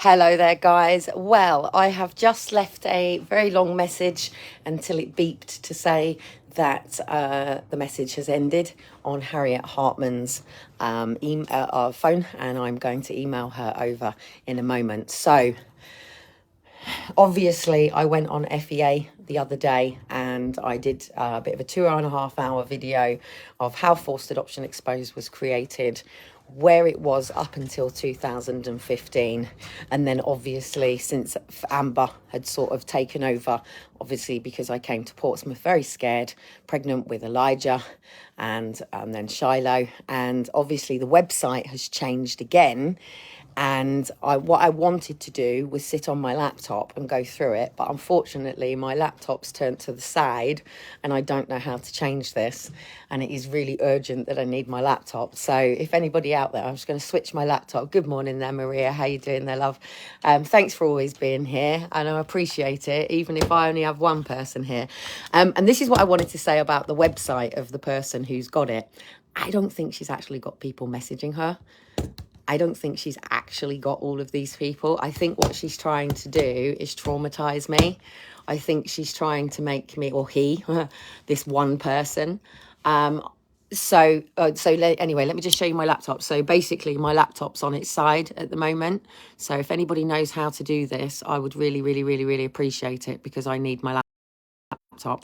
Hello there, guys. Well, I have just left a very long message until it beeped to say that the message has ended on Harriet Hartman's phone, and I'm going to email her over in a moment. So, obviously, I went on FEA the other day and I did a bit of a 2.5 hour video of how Forced Adoption Exposed was created, where it was up until 2015, and then obviously since Amber had sort of taken over, obviously because I came to Portsmouth very scared, pregnant with Elijah and then Shiloh, and obviously the website has changed again. And what I wanted to do was sit on my laptop and go through it, but unfortunately my laptop's turned to the side and I don't know how to change this, and it is really urgent that I need my laptop. So if anybody out there, I'm just going to switch my laptop. Good morning there, Maria. How you doing there, love? Thanks for always being here, and I appreciate it, even if I only have one person here. And this is what I wanted to say about the website of the person who's got it. I don't think she's actually got people messaging her. I don't think she's actually got all of these people. I think what she's trying to do is traumatize me. I think she's trying to make me, or he, this one person. Anyway, let me just show you my laptop. So basically my laptop's on its side at the moment. So if anybody knows how to do this, I would really, really, really, really appreciate it, because I need my laptop.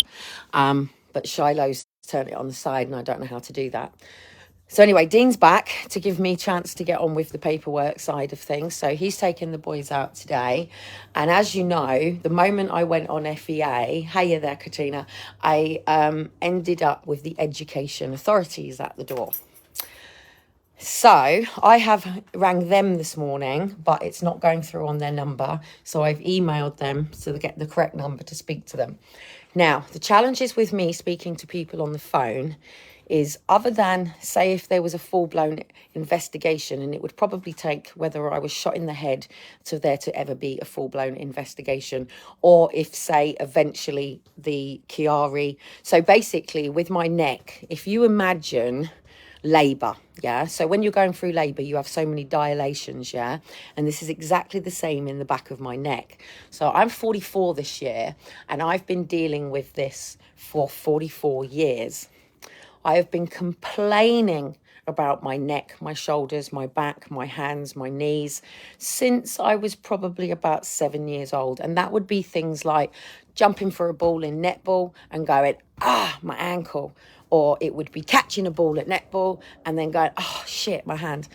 But Shiloh's turned it on the side and I don't know how to do that. So anyway, Dean's back to give me a chance to get on with the paperwork side of things. So he's taken the boys out today. And as you know, the moment I went on FEA, hey there, Katrina, I ended up with the education authorities at the door. So I have rang them this morning, but it's not going through on their number. So I've emailed them to get the correct number to speak to them. Now, the challenges with me speaking to people on the phone is, other than, say, if there was a full-blown investigation, and it would probably take whether I was shot in the head to there to ever be a full-blown investigation, or if, say, eventually the Chiari. So basically with my neck, if you imagine labour, yeah, so when you're going through labour you have so many dilations, yeah, and this is exactly the same in the back of my neck. So I'm 44 this year and I've been dealing with this for 44 years. I have been complaining about my neck, my shoulders, my back, my hands, my knees since I was probably about 7 years old. And that would be things like jumping for a ball in netball and going, my ankle. Or it would be catching a ball at netball and then going, oh, shit, my hand.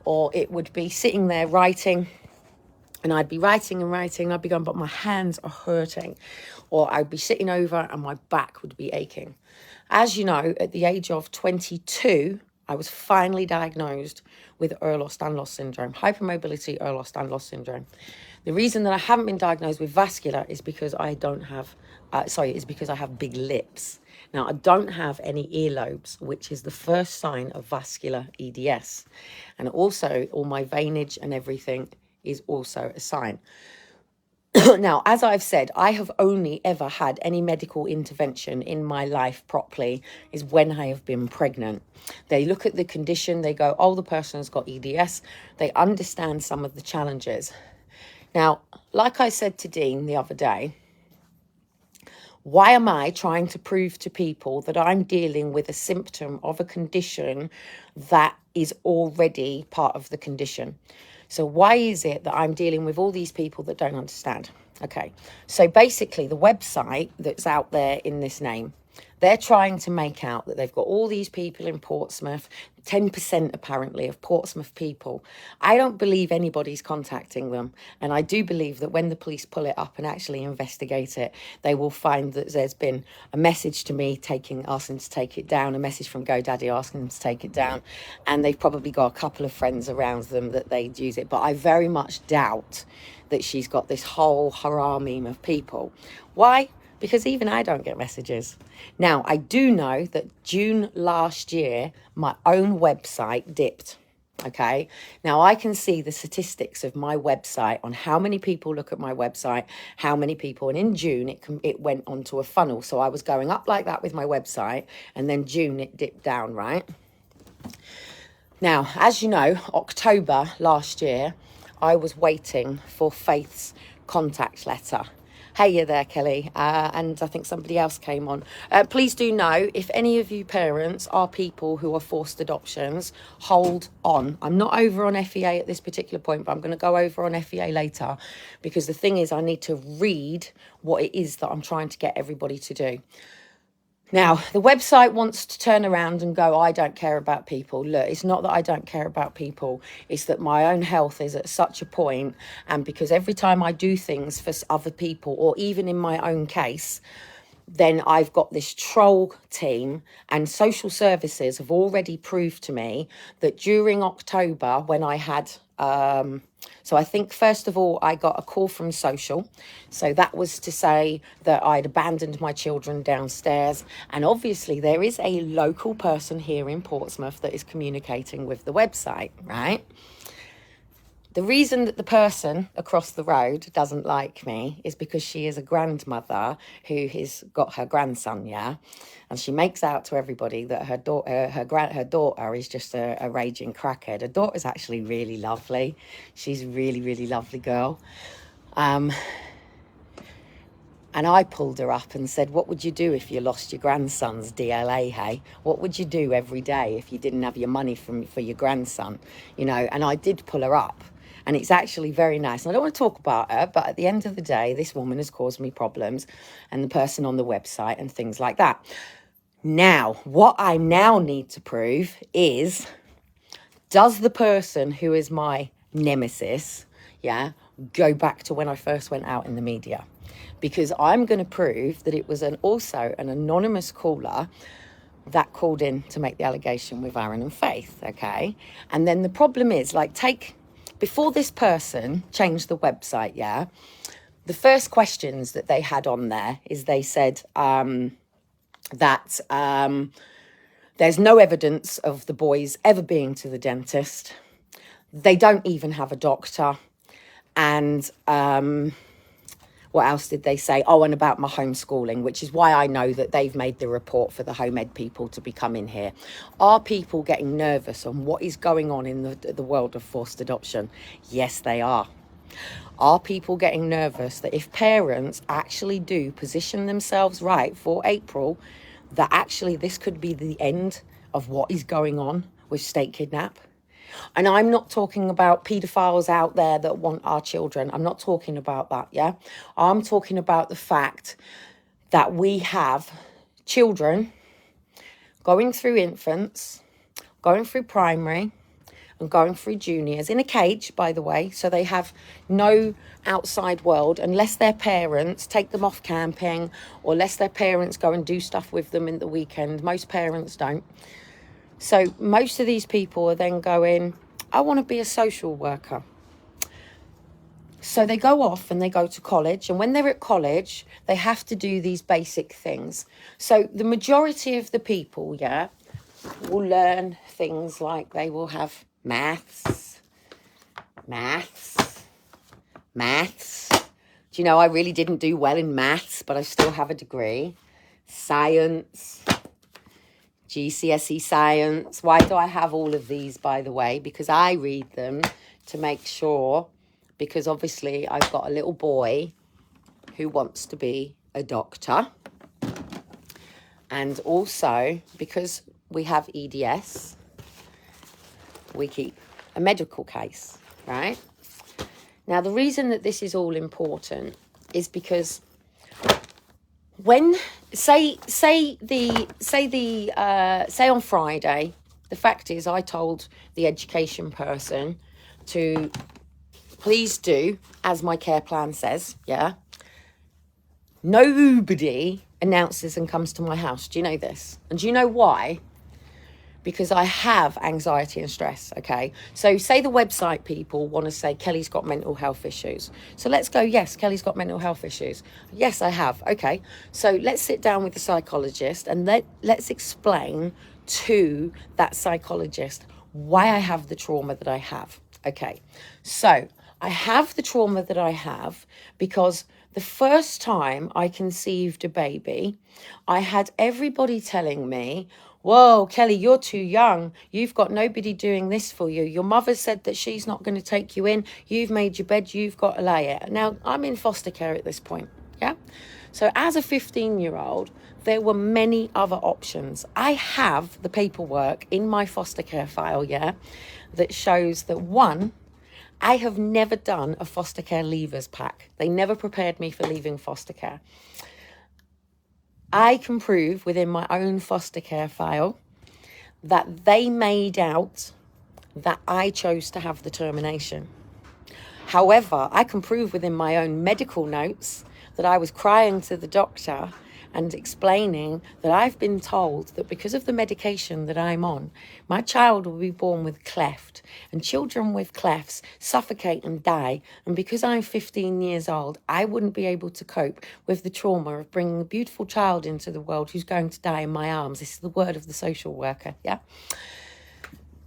Or it would be sitting there writing, and I'd be writing and writing. I'd be going, but my hands are hurting. Or I'd be sitting over and my back would be aching. As you know, at the age of 22, I was finally diagnosed with Ehlers-Danlos syndrome, hypermobility Ehlers-Danlos syndrome. The reason that I haven't been diagnosed with vascular is because I don't have, is because I have big lips. Now, I don't have any earlobes, which is the first sign of vascular EDS. And also, all my veinage and everything is also a sign. Now, as I've said, I have only ever had any medical intervention in my life properly is when I have been pregnant. They look at the condition, they go, oh, the person has got EDS. They understand some of the challenges. Now, like I said to Dean the other day, why am I trying to prove to people that I'm dealing with a symptom of a condition that is already part of the condition? So why is it that I'm dealing with all these people that don't understand? Okay, so basically the website that's out there in this name, they're trying to make out that they've got all these people in Portsmouth, 10% apparently of Portsmouth people. I don't believe anybody's contacting them. And I do believe that when the police pull it up and actually investigate it, they will find that there's been a message to me asking to take it down, a message from GoDaddy asking them to take it down. And they've probably got a couple of friends around them that they'd use it. But I very much doubt that she's got this whole harem of people. Why? Because even I don't get messages. Now, I do know that June last year, my own website dipped. Okay. Now I can see the statistics of my website on how many people look at my website, how many people, and in June it went onto a funnel. So I was going up like that with my website, and then June it dipped down, right? Now, as you know, October last year, I was waiting for Faith's contact letter. Hey, you there, Kelly. And I think somebody else came on. Please do know, if any of you parents are people who are forced adoptions, hold on. I'm not over on FEA at this particular point, but I'm going to go over on FEA later, because the thing is, I need to read what it is that I'm trying to get everybody to do. Now, the website wants to turn around and go, I don't care about people. Look, it's not that I don't care about people. It's that my own health is at such a point, and because every time I do things for other people, or even in my own case, then I've got this troll team, and social services have already proved to me that during October, when I had... So I think, first of all, I got a call from social. So that was to say that I'd abandoned my children downstairs. And obviously there is a local person here in Portsmouth that is communicating with the website, right? The reason that the person across the road doesn't like me is because she is a grandmother who has got her grandson, yeah? And she makes out to everybody that her daughter is just a raging crackhead. Her daughter's actually really lovely. She's a really, really lovely girl. And I pulled her up and said, what would you do if you lost your grandson's DLA, hey? What would you do every day if you didn't have your money for your grandson? You know, and I did pull her up. And it's actually very nice. And I don't want to talk about her, but at the end of the day, this woman has caused me problems, and the person on the website and things like that. Now, what I now need to prove is, does the person who is my nemesis, yeah, go back to when I first went out in the media? Because I'm going to prove that it was also an anonymous caller that called in to make the allegation with Aaron and Faith, okay? And then the problem is, before this person changed the website, yeah, the first questions that they had on there is they said that there's no evidence of the boys ever being to the dentist. They don't even have a doctor. And what else did they say? Oh, and about my homeschooling, which is why I know that they've made the report for the home ed people to be coming here. Are people getting nervous on what is going on in the world of forced adoption? Yes, they are. Are people getting nervous that if parents actually do position themselves right for April, that actually this could be the end of what is going on with state kidnap? And I'm not talking about paedophiles out there that want our children. I'm not talking about that, yeah? I'm talking about the fact that we have children going through infants, going through primary, and going through juniors in a cage, by the way, so they have no outside world unless their parents take them off camping, or unless their parents go and do stuff with them in the weekend. Most parents don't. So most of these people are then going, I want to be a social worker. So they go off and they go to college. And when they're at college, they have to do these basic things. So the majority of the people, yeah, will learn things like they will have maths. Do you know, I really didn't do well in maths, but I still have a degree. Science. GCSE science. Why do I have all of these, by the way? Because I read them to make sure, because obviously I've got a little boy who wants to be a doctor. And also because we have EDS, we keep a medical case, right? Now, the reason that this is all important is because when say on Friday, the fact is I told the education person to please do as my care plan says, yeah. Nobody announces and comes to my house. Do you know this? And do you know why? Because I have anxiety and stress, okay? So say the website people want to say, Kellie's got mental health issues. So let's go, yes, Kellie's got mental health issues. Yes, I have. Okay, so let's sit down with the psychologist and let's explain to that psychologist why I have the trauma that I have. Okay, so I have the trauma that I have because the first time I conceived a baby, I had everybody telling me, Whoa, Kellie, you're too young. You've got nobody doing this for you. Your mother said that she's not going to take you in. You've made your bed. You've got to lay it. Now, I'm in foster care at this point. Yeah. So as a 15-year-old, there were many other options. I have the paperwork in my foster care file, yeah, that shows that one, I have never done a foster care leavers pack. They never prepared me for leaving foster care. I can prove within my own foster care file that they made out that I chose to have the termination. However, I can prove within my own medical notes that I was crying to the doctor and explaining that I've been told that because of the medication that I'm on, my child will be born with cleft, and children with clefts suffocate and die. And because I'm 15 years old, I wouldn't be able to cope with the trauma of bringing a beautiful child into the world who's going to die in my arms. This is the word of the social worker, yeah?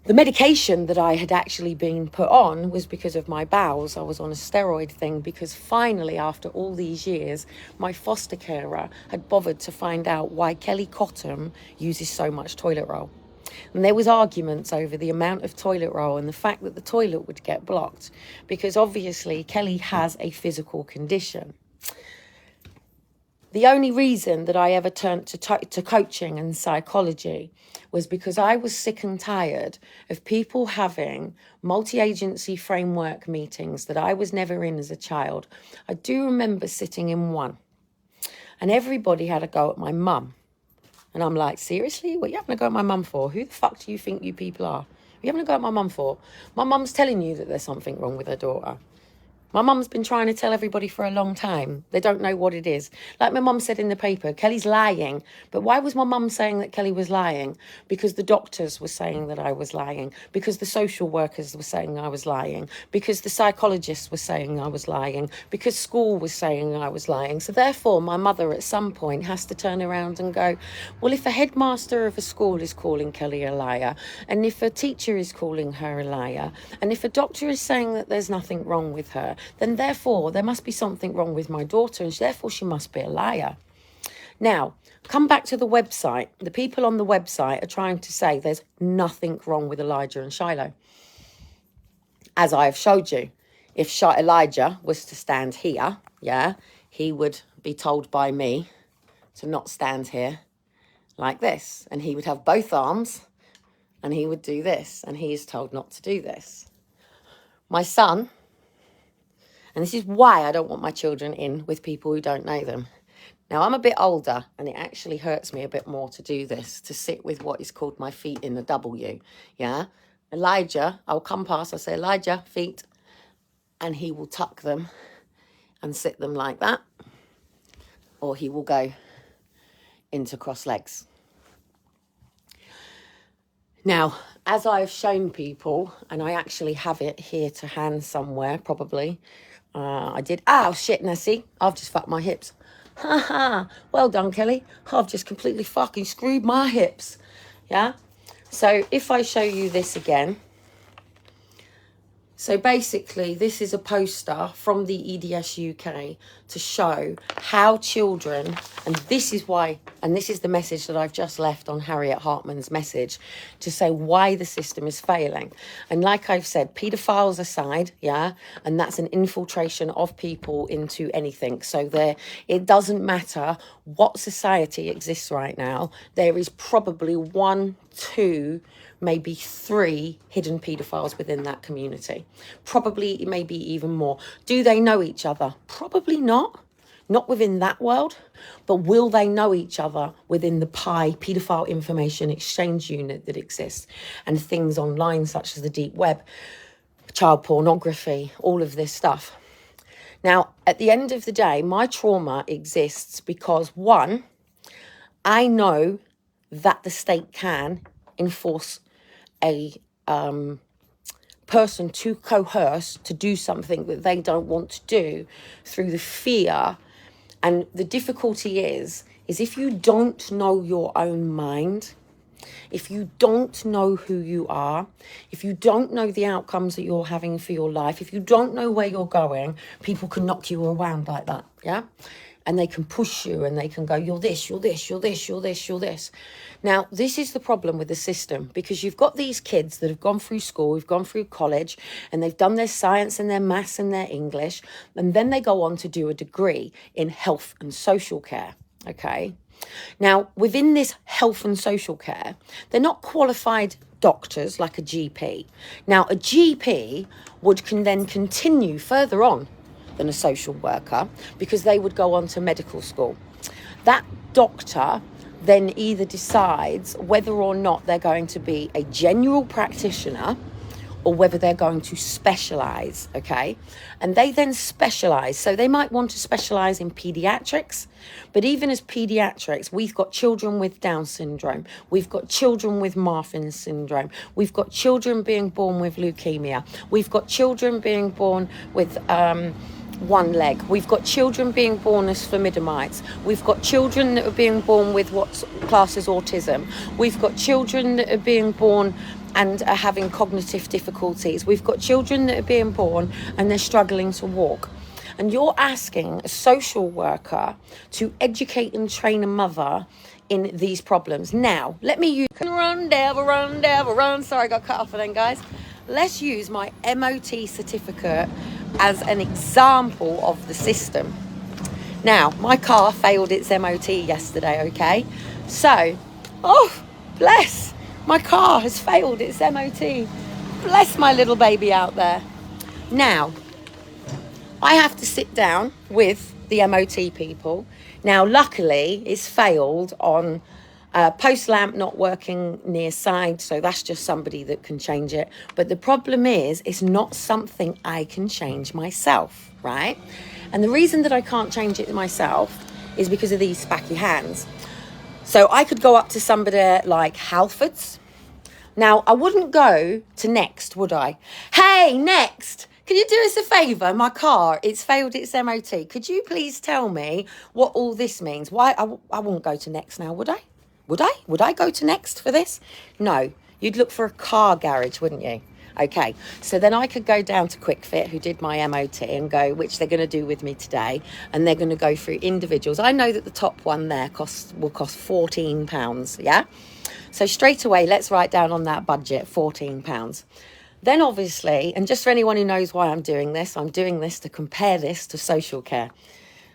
The medication that I had actually been put on was because of my bowels. I was on a steroid thing because finally, after all these years, my foster carer had bothered to find out why Kellie Cottam uses so much toilet roll. And there was arguments over the amount of toilet roll and the fact that the toilet would get blocked because obviously Kellie has a physical condition. The only reason that I ever turned to coaching and psychology was because I was sick and tired of people having multi-agency framework meetings that I was never in as a child. I do remember sitting in one, and everybody had a go at my mum. And I'm like, seriously? What are you having a go at my mum for? Who the fuck do you think you people are? What are you having a go at my mum for? My mum's telling you that there's something wrong with her daughter. My mum's been trying to tell everybody for a long time. They don't know what it is. Like my mum said in the paper, Kellie's lying. But why was my mum saying that Kellie was lying? Because the doctors were saying that I was lying. Because the social workers were saying I was lying. Because the psychologists were saying I was lying. Because school was saying I was lying. So therefore, my mother at some point has to turn around and go, well, if a headmaster of a school is calling Kellie a liar, and if a teacher is calling her a liar, and if a doctor is saying that there's nothing wrong with her, then therefore there must be something wrong with my daughter, and therefore she must be a liar. Now, come back to the website. The people on the website are trying to say there's nothing wrong with Elijah and Shiloh. As I have showed you, if Elijah was to stand here, yeah, he would be told by me to not stand here like this. And he would have both arms and he would do this. And he is told not to do this. My son, and this is why I don't want my children in with people who don't know them. Now, I'm a bit older, and it actually hurts me a bit more to do this, to sit with what is called my feet in the W, yeah? Elijah, I'll come past, I'll say, Elijah, feet, and he will tuck them and sit them like that, or he will go into cross legs. Now, as I've shown people, and I actually have it here to hand somewhere, probably, I did, oh shit, Nessie, I've just fucked my hips. Ha ha, well done, Kellie. I've just completely fucking screwed my hips. Yeah? So if I show you this again. So basically, this is a poster from the EDS UK to show how children, and this is why, and this is the message that I've just left on Harriet Harmen's message, to say why the system is failing. And like I've said, paedophiles aside, yeah, and that's an infiltration of people into anything. So it doesn't matter what society exists right now, there is probably 1, 2, maybe 3 hidden paedophiles within that community. Probably maybe even more. Do they know each other? Probably not. Not within that world. But will they know each other within the PI, paedophile information exchange unit that exists, and things online such as the deep web, child pornography, all of this stuff? Now, at the end of the day, my trauma exists because, one, I know that the state can enforce a person to coerce to do something that they don't want to do through the fear. And the difficulty is if you don't know your own mind, if you don't know who you are, if you don't know the outcomes that you're having for your life, if you don't know where you're going, people can knock you around like that, yeah? and they can push you and they can go, you're this, you're this, you're this, you're this, you're this. Now, this is the problem with the system, because you've got these kids that have gone through school, who've gone through college, and they've done their science and their maths and their English, and then they go on to do a degree in health and social care, okay? Now, within this health and social care, they're not qualified doctors like a GP. Now, a GP can then continue further on than a social worker, because they would go on to medical school. That doctor then either decides whether or not they're going to be a general practitioner or whether they're going to specialise, okay? And they then specialise. So they might want to specialise in paediatrics, but even as paediatrics, we've got children with Down syndrome. We've got children with Marfan syndrome. We've got children being born with leukemia. We've got children being born with one leg. We've got children being born as thalidomide. We've got children that are being born with what's classed as autism. We've got children that are being born and are having cognitive difficulties. We've got children that are being born and they're struggling to walk. And you're asking a social worker to educate and train a mother in these problems. Now, let me use... Run, devil, run, devil, run. Sorry, I got cut off then, guys. Let's use my MOT certificate as an example of the system. Now, my car failed its MOT yesterday, okay? So, oh, bless, my car has failed its MOT. Bless my little baby out there. Now, I have to sit down with the MOT people. Now, luckily, it's failed on post lamp not working near side, so that's just somebody that can change it. But the problem is, it's not something I can change myself, right? And the reason that I can't change it myself is because of these spacky hands. So I could go up to somebody like Halfords. Now, I wouldn't go to Next, would I? Hey, Next, can you do us a favour? My car, it's failed its MOT. Could you please tell me what all this means? Why? I wouldn't go to Next now, would I? Would I? Would I go to Next for this? No. You'd look for a car garage, wouldn't you? Okay. So then I could go down to Quick Fit, who did my MOT, and go, which they're going to do with me today, and they're going to go through individuals. I know that the top one there will cost £14, yeah? So straight away, let's write down on that budget, £14. Then obviously, and just for anyone who knows why I'm doing this to compare this to social care,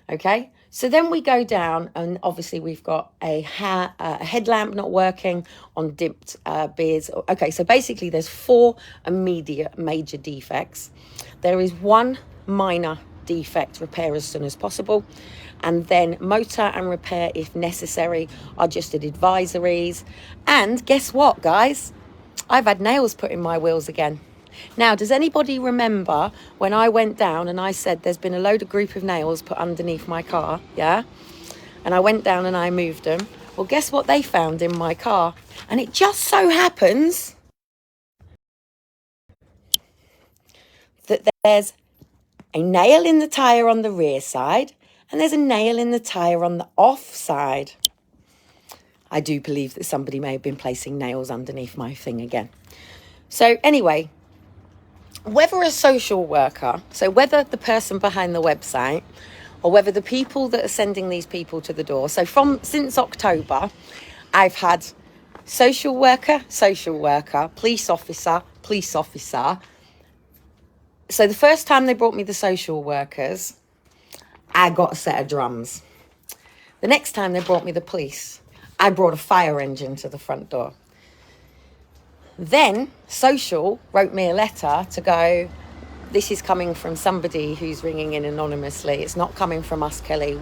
okay? So then we go down, and obviously we've got a headlamp not working on dipped beards. Okay, so basically there's 4 immediate major defects. There is 1 minor defect, repair as soon as possible. And then motor and repair, if necessary, are just at advisories. And guess what, guys? I've had nails put in my wheels again. Now, does anybody remember when I went down and I said there's been a load of group of nails put underneath my car, yeah? And I went down and I moved them. Well, guess what they found in my car? And it just so happens that there's a nail in the tyre on the rear side and there's a nail in the tyre on the off side. I do believe that somebody may have been placing nails underneath my thing again. So anyway, whether a social worker, so whether the person behind the website or whether the people that are sending these people to the door. So since October, I've had social worker, police officer. So the first time they brought me the social workers, I got a set of drums. The next time they brought me the police, I brought a fire engine to the front door. Then social wrote me a letter to go, this is coming from somebody who's ringing in anonymously. It's not coming from us, Kelly.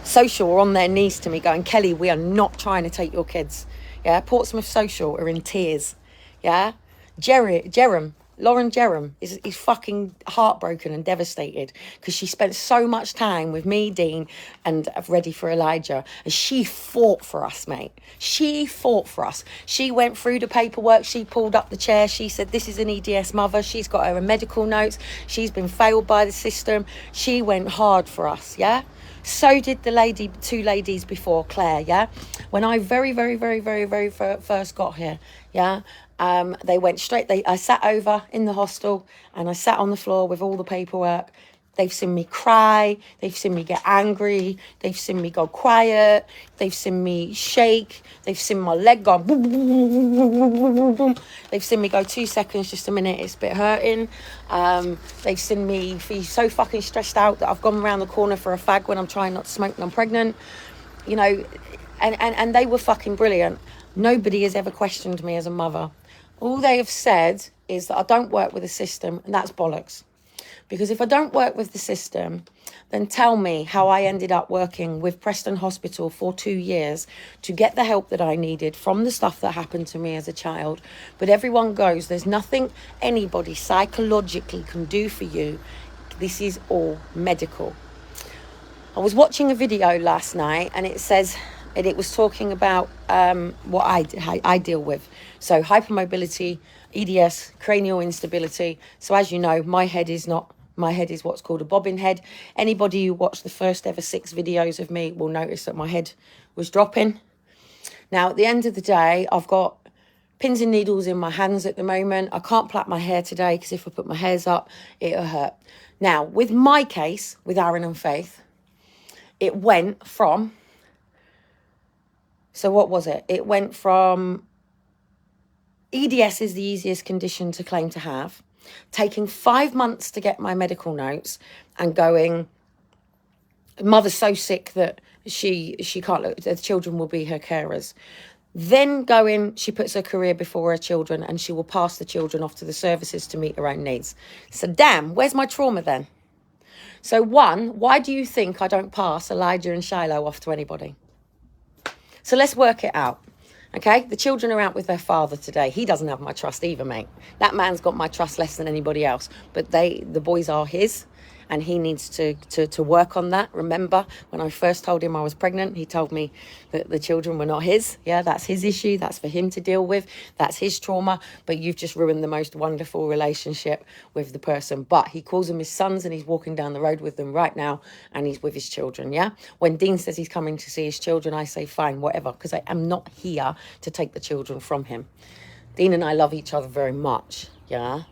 Social were on their knees to me going, Kelly, we are not trying to take your kids. Yeah, Portsmouth Social are in tears. Yeah, Lauren Jerem is fucking heartbroken and devastated because she spent so much time with me, Dean, and Ready for Elijah. And she fought for us, mate. She fought for us. She went through the paperwork. She pulled up the chair. She said, this is an EDS mother. She's got her medical notes. She's been failed by the system. She went hard for us, yeah? So did the 2 ladies before, Claire, yeah? When I very first got here, yeah? They went straight, I sat over in the hostel and I sat on the floor with all the paperwork They've seen me cry. They've seen me get angry. They've seen me go quiet. They've seen me shake. They've seen my leg go boom, boom, boom, boom, boom, boom, boom. They've seen me go 2 seconds, just a minute, it's a bit hurting. They've seen me be so fucking stressed out that I've gone around the corner for a fag when I'm trying not to smoke and I'm pregnant. You know, and they were fucking brilliant. Nobody has ever questioned me as a mother. All they have said is that I don't work with the system, and that's bollocks. Because if I don't work with the system, then tell me how I ended up working with Preston Hospital for 2 years to get the help that I needed from the stuff that happened to me as a child. But everyone goes, there's nothing anybody psychologically can do for you. This is all medical. I was watching a video last night, and it says, and it was talking about what I deal with. So hypermobility, EDS, cranial instability. So as you know, my head is what's called a bobbin head. Anybody who watched the first ever 6 videos of me will notice that my head was dropping. Now, at the end of the day, I've got pins and needles in my hands at the moment. I can't plait my hair today because if I put my hairs up, it'll hurt. Now, with my case, with Aaron and Faith, it went from... So what was it? It went from EDS is the easiest condition to claim to have, taking 5 months to get my medical notes and going, mother's so sick that she can't look, the children will be her carers. Then going, she puts her career before her children and she will pass the children off to the services to meet her own needs. So damn, where's my trauma then? So one, why do you think I don't pass Elijah and Shiloh off to anybody? So let's work it out, okay? The children are out with their father today. He doesn't have my trust either, mate. That man's got my trust less than anybody else. But the boys are his, and he needs to work on that. Remember, when I first told him I was pregnant, he told me that the children were not his. Yeah, that's his issue. That's for him to deal with. That's his trauma. But you've just ruined the most wonderful relationship with the person. But he calls them his sons, and he's walking down the road with them right now, and he's with his children, yeah? When Dean says he's coming to see his children, I say, fine, whatever, because I am not here to take the children from him. Dean and I love each other very much, yeah?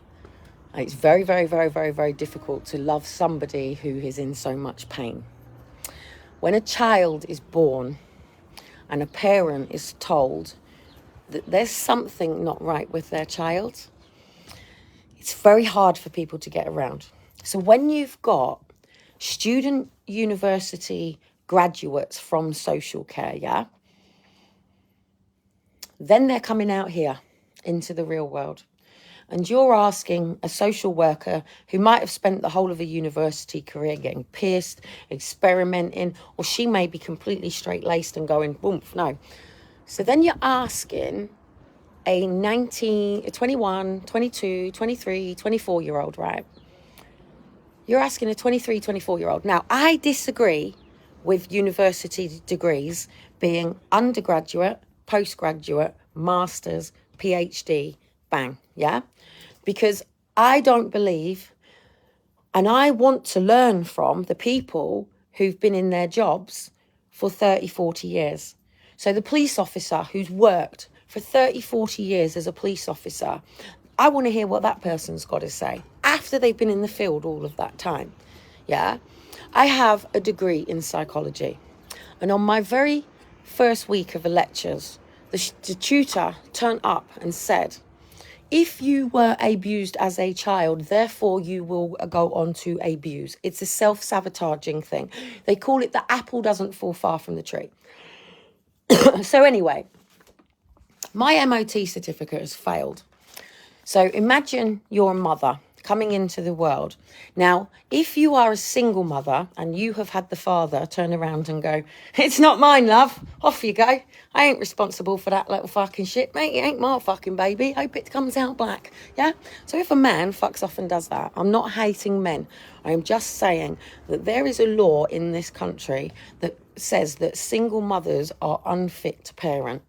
It's very, very, very, very, very difficult to love somebody who is in so much pain. When a child is born and a parent is told that there's something not right with their child, it's very hard for people to get around. So when you've got student university graduates from social care, yeah, then they're coming out here into the real world. And you're asking a social worker who might have spent the whole of a university career getting pierced, experimenting, or she may be completely straight-laced and going, boom, no. So then you're asking a 21, 22, 23, 24-year-old, right? You're asking a 23, 24-year-old. Now, I disagree with university degrees being undergraduate, postgraduate, master's, PhD, bang, yeah? Because I don't believe, and I want to learn from the people who've been in their jobs for 30, 40 years. So the police officer who's worked for 30, 40 years as a police officer, I want to hear what that person's got to say after they've been in the field all of that time, yeah? I have a degree in psychology, and on my very first week of the lectures, the tutor turned up and said, if you were abused as a child, therefore you will go on to abuse. It's a self-sabotaging thing. They call it the apple doesn't fall far from the tree. So anyway, my MOT certificate has failed. So imagine you're a mother coming into the world. Now, if you are a single mother and you have had the father turn around and go, it's not mine, love, off you go. I ain't responsible for that little fucking shit, mate. It ain't my fucking baby. Hope it comes out black, yeah? So if a man fucks off and does that, I'm not hating men. I am just saying that there is a law in this country that says that single mothers are unfit to parent.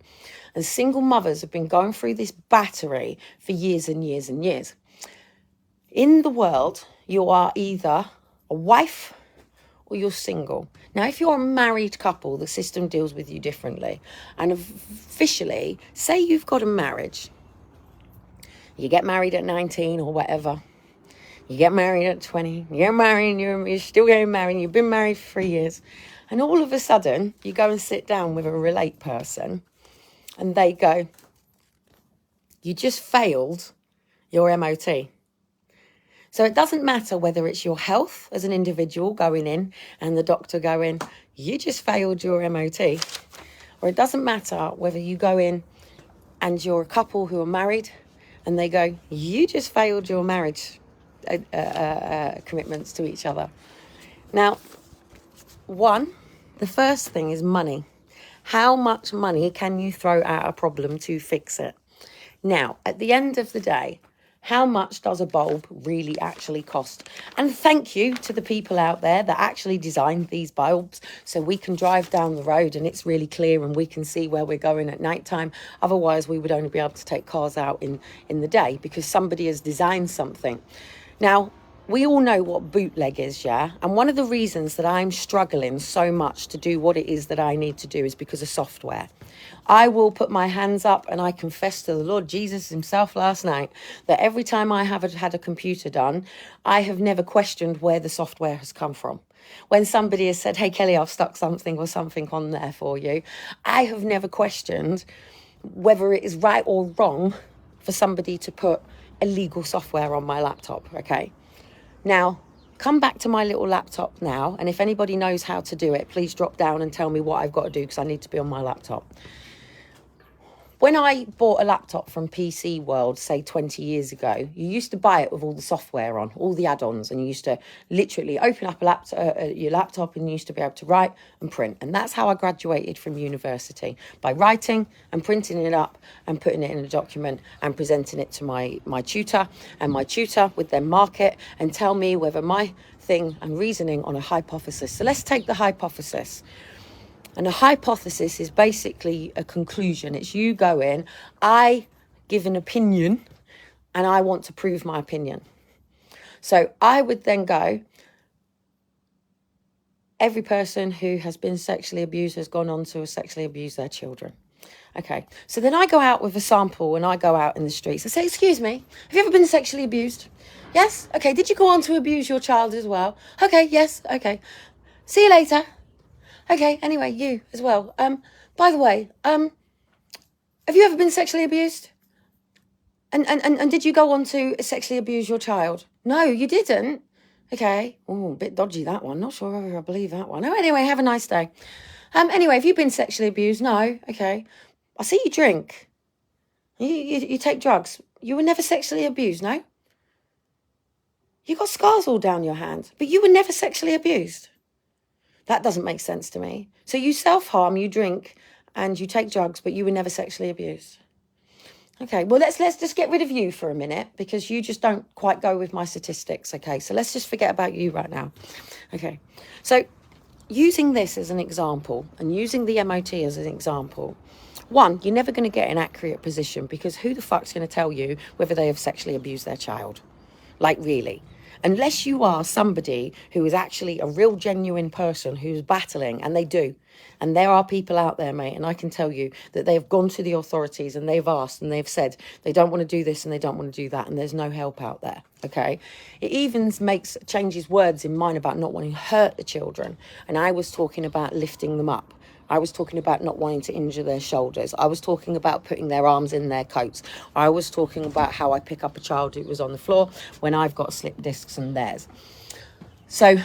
And single mothers have been going through this battery for years and years and years. In the world, you are either a wife or you're single. Now, if you're a married couple, the system deals with you differently. And officially, say you've got a marriage. You get married at 19 or whatever. You get married at 20, you get married, and you're still getting married, you've been married for 3 years. And all of a sudden, you go and sit down with a relate person and they go, you just failed your MOT. So it doesn't matter whether it's your health as an individual going in and the doctor going, you just failed your MOT. Or it doesn't matter whether you go in and you're a couple who are married and they go, you just failed your marriage commitments to each other. Now, the first thing is money. How much money can you throw at a problem to fix it? Now, at the end of the day, how much does a bulb really actually cost? And thank you to the people out there that actually designed these bulbs so we can drive down the road and it's really clear and we can see where we're going at night time. Otherwise, we would only be able to take cars out in the day because somebody has designed something. Now, we all know what bootleg is, yeah? And one of the reasons that I'm struggling so much to do what it is that I need to do is because of software. I will put my hands up and I confess to the Lord Jesus himself last night that every time I have had a computer done, I have never questioned where the software has come from. When somebody has said, hey, Kelly, I've stuck something or something on there for you, I have never questioned whether it is right or wrong for somebody to put illegal software on my laptop, okay? Now, come back to my little laptop now, and if anybody knows how to do it, please drop down and tell me what I've got to do because I need to be on my laptop. When I bought a laptop from PC World, say 20 years ago, you used to buy it with all the software on, all the add-ons, and you used to literally open up your laptop and you used to be able to write and print. And that's how I graduated from university, by writing and printing it up and putting it in a document and presenting it to my tutor. And my tutor would then mark it and tell me whether my thing and reasoning on a hypothesis. So let's take the hypothesis. And a hypothesis is basically a conclusion. It's you going, I give an opinion and I want to prove my opinion. So I would then go, every person who has been sexually abused has gone on to sexually abuse their children. Okay, so then I go out with a sample and I go out in the streets. I say, excuse me, have you ever been sexually abused? Yes? Okay, did you go on to abuse your child as well? Okay, yes, okay. See you later. Okay, anyway, you as well. By the way, have you ever been sexually abused? And did you go on to sexually abuse your child? No, you didn't. Okay. Oh, a bit dodgy, that one. Not sure whether I believe that one. Oh, anyway, have a nice day. Anyway, have you been sexually abused? No. Okay. I see you drink. You take drugs. You were never sexually abused, no? You got scars all down your hands, but you were never sexually abused. That doesn't make sense to me. So you self-harm, you drink, and you take drugs, but you were never sexually abused. Okay, well, let's just get rid of you for a minute because you just don't quite go with my statistics, okay? So let's just forget about you right now. Okay, so using this as an example and using the MOT as an example, one, you're never going to get an accurate position because who the fuck's going to tell you whether they have sexually abused their child? Like, really? Unless you are somebody who is actually a real genuine person who's battling, and they do. And there are people out there, mate, and I can tell you that they've gone to the authorities and they've asked and they've said they don't want to do this and they don't want to do that, and there's no help out there, okay? It even changes words in mine about not wanting to hurt the children. And I was talking about lifting them up. I was talking about not wanting to injure their shoulders. I was talking about putting their arms in their coats. I was talking about how I pick up a child who was on the floor when I've got slip discs and theirs. So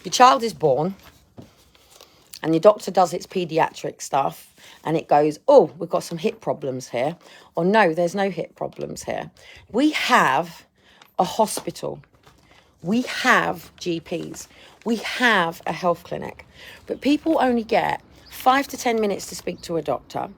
your child is born and your doctor does its paediatric stuff and it goes, oh, we've got some hip problems here. Or no, there's no hip problems here. We have a hospital. We have GPs. We have a health clinic. But people only get 5 to 10 minutes to speak to a doctor.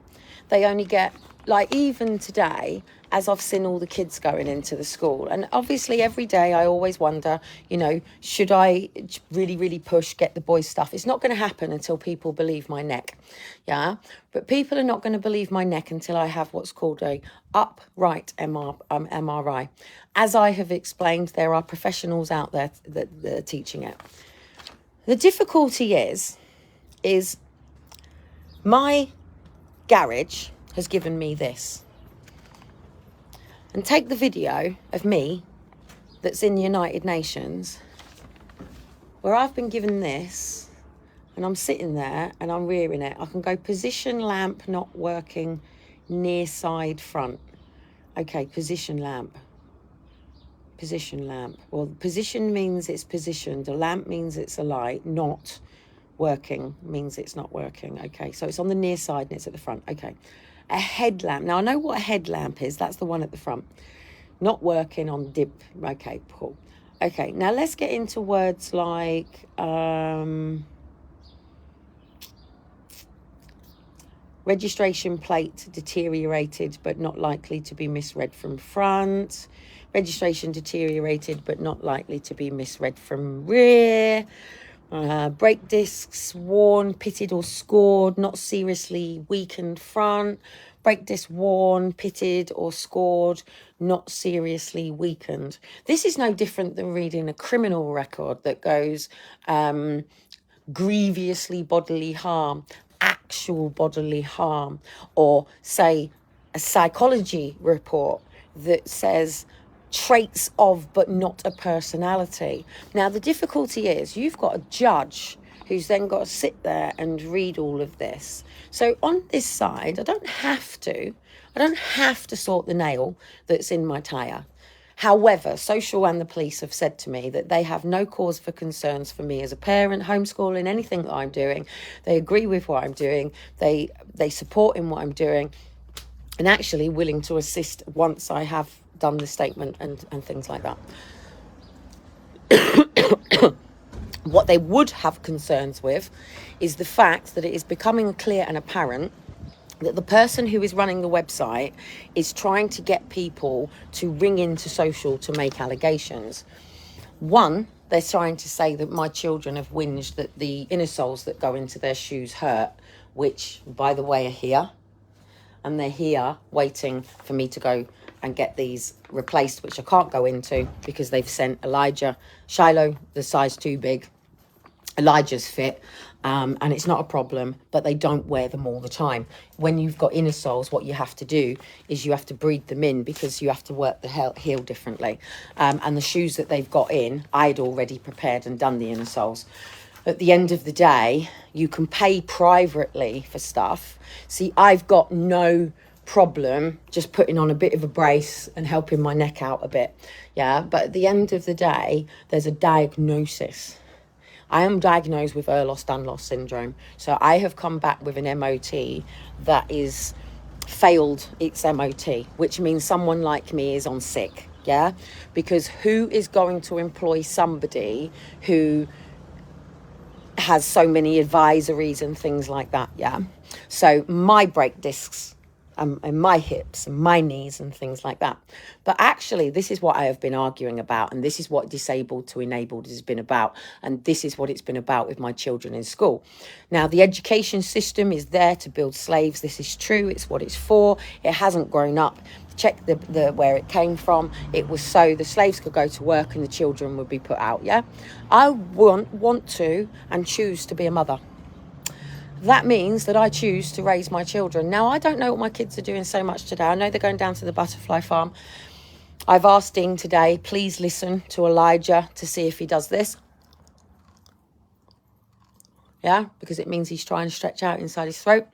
They only get, like even today, as I've seen all the kids going into the school. And obviously every day I always wonder, you know, should I really, really push, get the boys' stuff? It's not going to happen until people believe my neck. Yeah. But people are not going to believe my neck until I have what's called a upright MRI. As I have explained, there are professionals out there that are teaching it. The difficulty is my garage has given me this. and take the video of me that's in the United Nations, where I've been given this, and I'm sitting there and I'm rearing it. I can go position lamp not working, near side front. Okay, position lamp. Position lamp. Well, position means it's positioned. A lamp means it's a light. Not working means it's not working. Okay, so it's on the near side and it's at the front. Okay, a headlamp. Now I know what a headlamp is. That's the one at the front. Not working on dip. Okay, cool. Okay, now let's get into words like registration plate deteriorated but not likely to be misread from front. Registration deteriorated but not likely to be misread from rear. Brake discs worn, pitted or scored, not seriously weakened front. Brake disc worn, pitted or scored, not seriously weakened. This is no different than reading a criminal record that goes grievously bodily harm, actual bodily harm, or say a psychology report that says traits of but not a personality. Now the difficulty is you've got a judge who's then got to sit there and read all of this. So on this side, I don't have to sort the nail that's in my tyre. However, social and the police have said to me that they have no cause for concerns for me as a parent, homeschooling, anything that I'm doing. They agree with what I'm doing. They support in what I'm doing, and actually willing to assist once I have done the statement and things like that. What they would have concerns with is the fact that it is becoming clear and apparent that the person who is running the website is trying to get people to ring into social to make allegations. One, they're trying to say that my children have whinged that the inner soles that go into their shoes hurt, which, by the way, are here. And they're here waiting for me to go and get these replaced, which I can't go into because they've sent Shiloh, the size too big. Elijah's fit, and it's not a problem, but they don't wear them all the time. When you've got inner soles, what you have to do is you have to breed them in because you have to work the heel differently. And the shoes that they've got in, I'd already prepared and done the inner soles. At the end of the day, you can pay privately for stuff. See, I've got no problem just putting on a bit of a brace and helping my neck out a bit. Yeah, but at the end of the day, there's a diagnosis. I am diagnosed with Ehlers-Danlos syndrome. So I have come back with an MOT that is failed its MOT, which means someone like me is on sick. Yeah, because who is going to employ somebody who has so many advisories and things like that? Yeah. So my brake discs and my hips and my knees and things like that. But actually, this is what I have been arguing about, and this is what disabled to enabled has been about, and this is what it's been about with my children in school. Now, the education system is there to build slaves. This is true. It's what it's for. It hasn't grown up. Check the where it came from. It was so the slaves could go to work and the children would be put out. Yeah, I want to and choose to be a mother. That means that I choose to raise my children. Now, I don't know what my kids are doing so much today. I know they're going down to the butterfly farm. I've asked Dean today, please listen to Elijah to see if he does this. Yeah, because it means he's trying to stretch out inside his throat.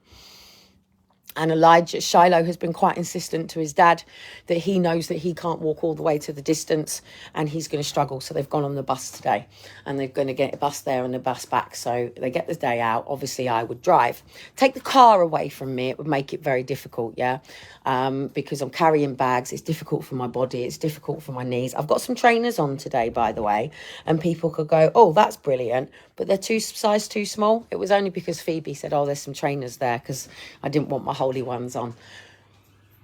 And Shiloh has been quite insistent to his dad that he knows that he can't walk all the way to the distance and he's going to struggle. So they've gone on the bus today and they're going to get a bus there and a bus back. So they get the day out. Obviously, I would drive. Take the car away from me, it would make it very difficult, yeah? Because I'm carrying bags. It's difficult for my body. It's difficult for my knees. I've got some trainers on today, by the way, and people could go, oh, that's brilliant. But they're size too small. It was only because Phoebe said, oh, there's some trainers there because I didn't want my holy ones on.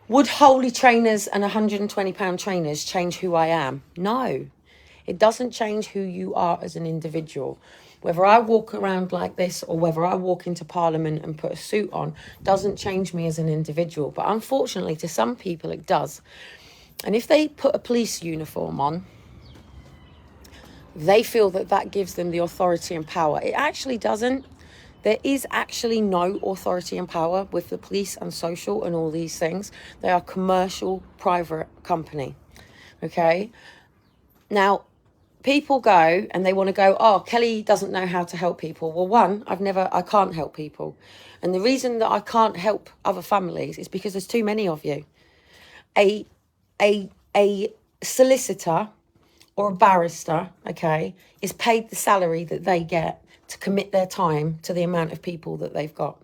Would holy trainers and £120 trainers change who I am? No, it doesn't change who you are as an individual. Whether I walk around like this or whether I walk into Parliament and put a suit on doesn't change me as an individual. But unfortunately, to some people, it does. And if they put a police uniform on, they feel that that gives them the authority and power. It actually doesn't. There is actually no authority and power with the police and social and all these things. They are commercial, private company. Okay? Now, people go and they want to go, oh, Kellie doesn't know how to help people. Well, one, I can't help people. And the reason that I can't help other families is because there's too many of you. A solicitor or a barrister, okay, is paid the salary that they get to commit their time to the amount of people that they've got.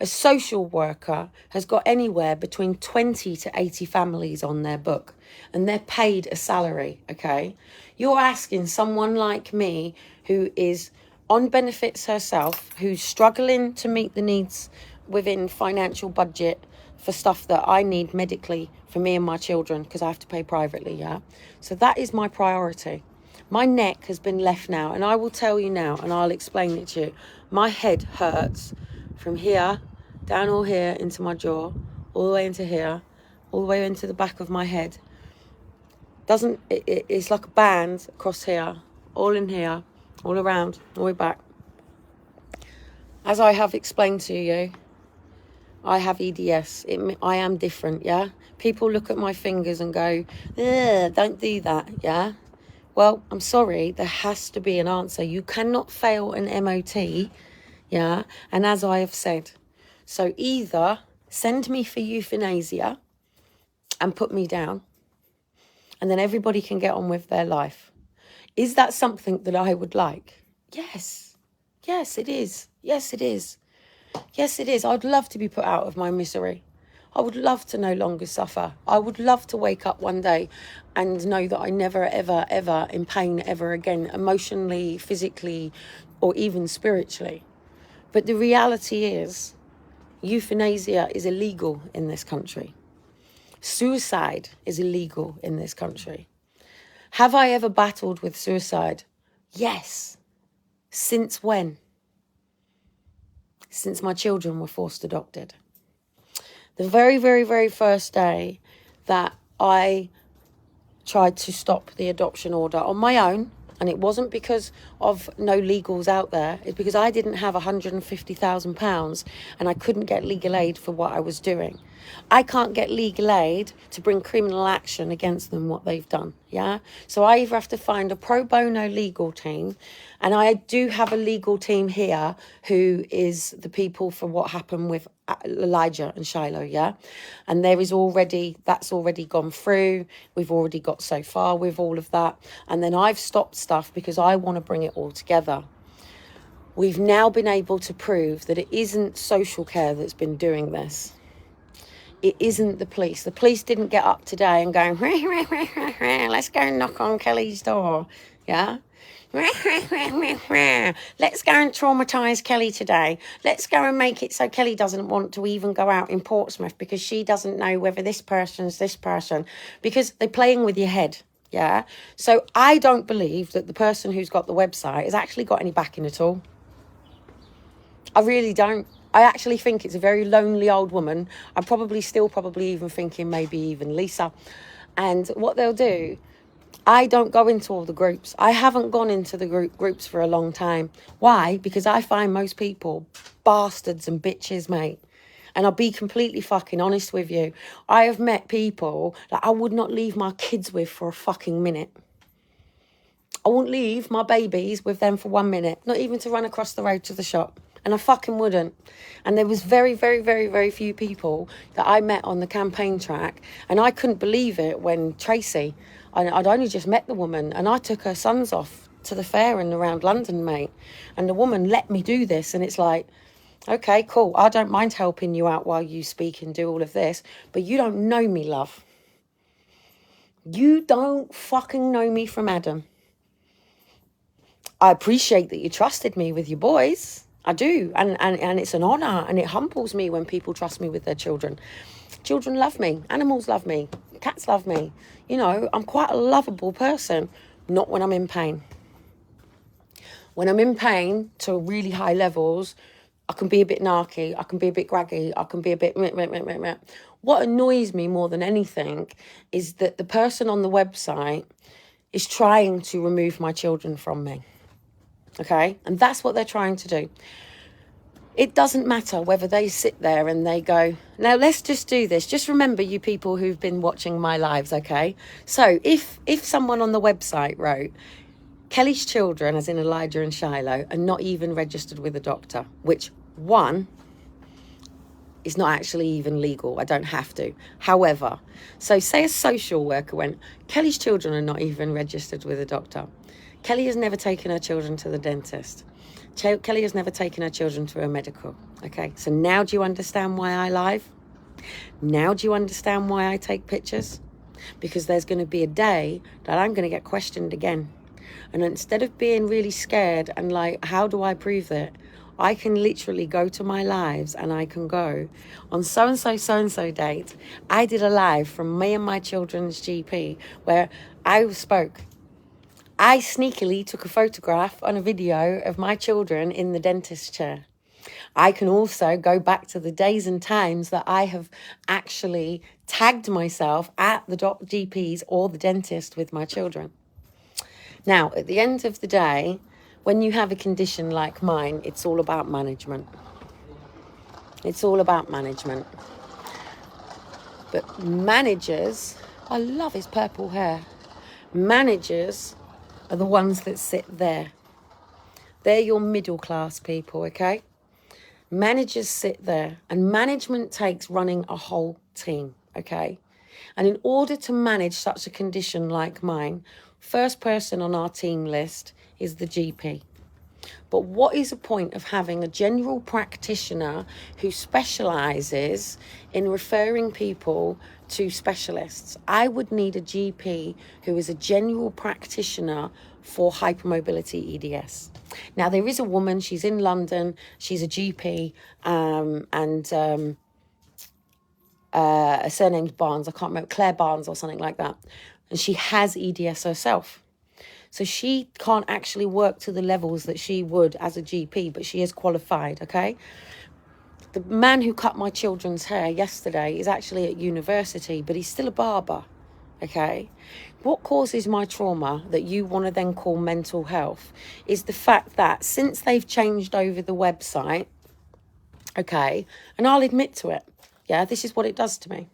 A social worker has got anywhere between 20 to 80 families on their book, and they're paid a salary, okay? You're asking someone like me who is on benefits herself, who's struggling to meet the needs within financial budget for stuff that I need medically for me and my children because I have to pay privately, yeah? So that is my priority. My neck has been left now, and I will tell you now, and I'll explain it to you. My head hurts from here, down all here, into my jaw, all the way into here, all the way into the back of my head. It's like a band across here, all in here, all around, all the way back. As I have explained to you, I have EDS. I am different, yeah? People look at my fingers and go, don't do that, yeah? Well, I'm sorry, there has to be an answer. You cannot fail an MOT, yeah? And as I have said, so either send me for euthanasia and put me down, and then everybody can get on with their life. Is that something that I would like? Yes. Yes, it is. Yes, it is. Yes, it is. I'd love to be put out of my misery. I would love to no longer suffer. I would love to wake up one day and know that I never, ever, ever in pain ever again, emotionally, physically, or even spiritually. But the reality is, euthanasia is illegal in this country. Suicide is illegal in this country. Have I ever battled with suicide? Yes. Since when? Since my children were forced adopted. The very, very, very first day that I tried to stop the adoption order on my own, and it wasn't because of no legals out there, it's because I didn't have £150,000 and I couldn't get legal aid for what I was doing. I can't get legal aid to bring criminal action against them, what they've done, yeah? So I either have to find a pro bono legal team, and I do have a legal team here who is the people for what happened with Elijah and Shiloh, yeah? And that's already gone through. We've already got so far with all of that. And then I've stopped stuff because I want to bring it all together. We've now been able to prove that it isn't social care that's been doing this. It isn't the police. The police didn't get up today and go, let's go and knock on Kellie's door, yeah? Let's go and traumatise Kellie today. Let's go and make it so Kellie doesn't want to even go out in Portsmouth because she doesn't know whether this person's this person. Because they're playing with your head, yeah? So I don't believe that the person who's got the website has actually got any backing at all. I really don't. I actually think it's a very lonely old woman. I'm probably even thinking maybe even Lisa. And what they'll do, I don't go into all the groups. I haven't gone into the groups for a long time. Why? Because I find most people bastards and bitches, mate. And I'll be completely fucking honest with you. I have met people that I would not leave my kids with for a fucking minute. I wouldn't leave my babies with them for 1 minute, not even to run across the road to the shop. And I fucking wouldn't. And there was very, very, very, very few people that I met on the campaign track. And I couldn't believe it when Tracy, I'd only just met the woman, and I took her sons off to the fair and around London, mate. And the woman let me do this. And it's like, okay, cool. I don't mind helping you out while you speak and do all of this. But you don't know me, love. You don't fucking know me from Adam. I appreciate that you trusted me with your boys. I do, and it's an honour, and it humbles me when people trust me with their children. Children love me, animals love me, cats love me. You know, I'm quite a lovable person, not when I'm in pain. When I'm in pain to really high levels, I can be a bit narky, I can be a bit graggy, I can be a bit... What annoys me more than anything is that the person on the website is trying to remove my children from me. Okay, and that's what they're trying to do. It doesn't matter whether they sit there and they go, now let's just do this. Just remember, you people who've been watching my lives, okay? So if someone on the website wrote, Kellie's children, as in Elijah and Shiloh, are not even registered with a doctor, which one is not actually even legal. I don't have to. However, so say a social worker went, Kellie's children are not even registered with a doctor. Kellie has never taken her children to the dentist. Kellie has never taken her children to a medical. Okay, so now do you understand why I live? Now do you understand why I take pictures? Because there's going to be a day that I'm going to get questioned again. And instead of being really scared and like, how do I prove that? I can literally go to my lives and I can go on so-and-so date. I did a live from me and my children's GP where I spoke. I sneakily took a photograph and a video of my children in the dentist chair. I can also go back to the days and times that I have actually tagged myself at the GPs or the dentist with my children. Now, at the end of the day, when you have a condition like mine, it's all about management. It's all about management. But managers, I love his purple hair. Managers are the ones that sit there. They're your middle class people, okay? Managers sit there, and management takes running a whole team, okay? And in order to manage such a condition like mine, first person on our team list is the GP. But what is the point of having a general practitioner who specialises in referring people to specialists? I would need a GP who is a general practitioner for hypermobility EDS. Now, there is a woman, she's in London, she's a GP, her surname's Barnes, I can't remember, Claire Barnes or something like that. And she has EDS herself. So she can't actually work to the levels that she would as a GP, but she is qualified, okay? The man who cut my children's hair yesterday is actually at university, but he's still a barber, okay? What causes my trauma that you want to then call mental health is the fact that since they've changed over the website, okay, and I'll admit to it, yeah, this is what it does to me.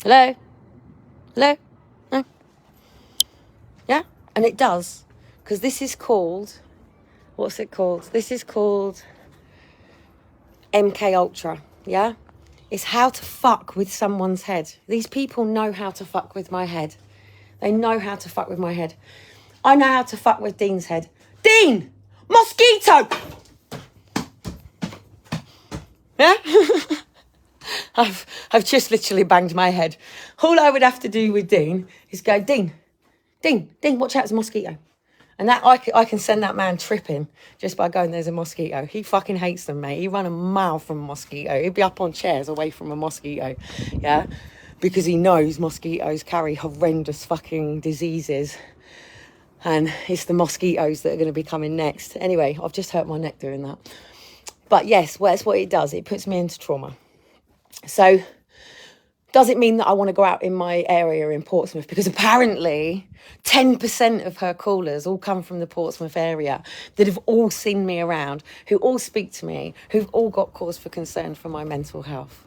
Hello? Hello? No? Yeah? And it does. Because this is called, what's it called? This is called MK Ultra, yeah? It's how to fuck with someone's head. These people know how to fuck with my head. They know how to fuck with my head. I know how to fuck with Dean's head. Dean! Mosquito! Yeah? I've just literally banged my head. All I would have to do with Dean is go, Dean, watch out, there's a mosquito. And that I can send that man tripping just by going, there's a mosquito. He fucking hates them, mate. He run a mile from a mosquito. He'd be up on chairs away from a mosquito, yeah? Because he knows mosquitoes carry horrendous fucking diseases. And it's the mosquitoes that are going to be coming next. Anyway, I've just hurt my neck doing that. But yes, well, that's what it does. It puts me into trauma. So does it mean that I want to go out in my area in Portsmouth? Because apparently 10% of her callers all come from the Portsmouth area that have all seen me around, who all speak to me, who've all got cause for concern for my mental health.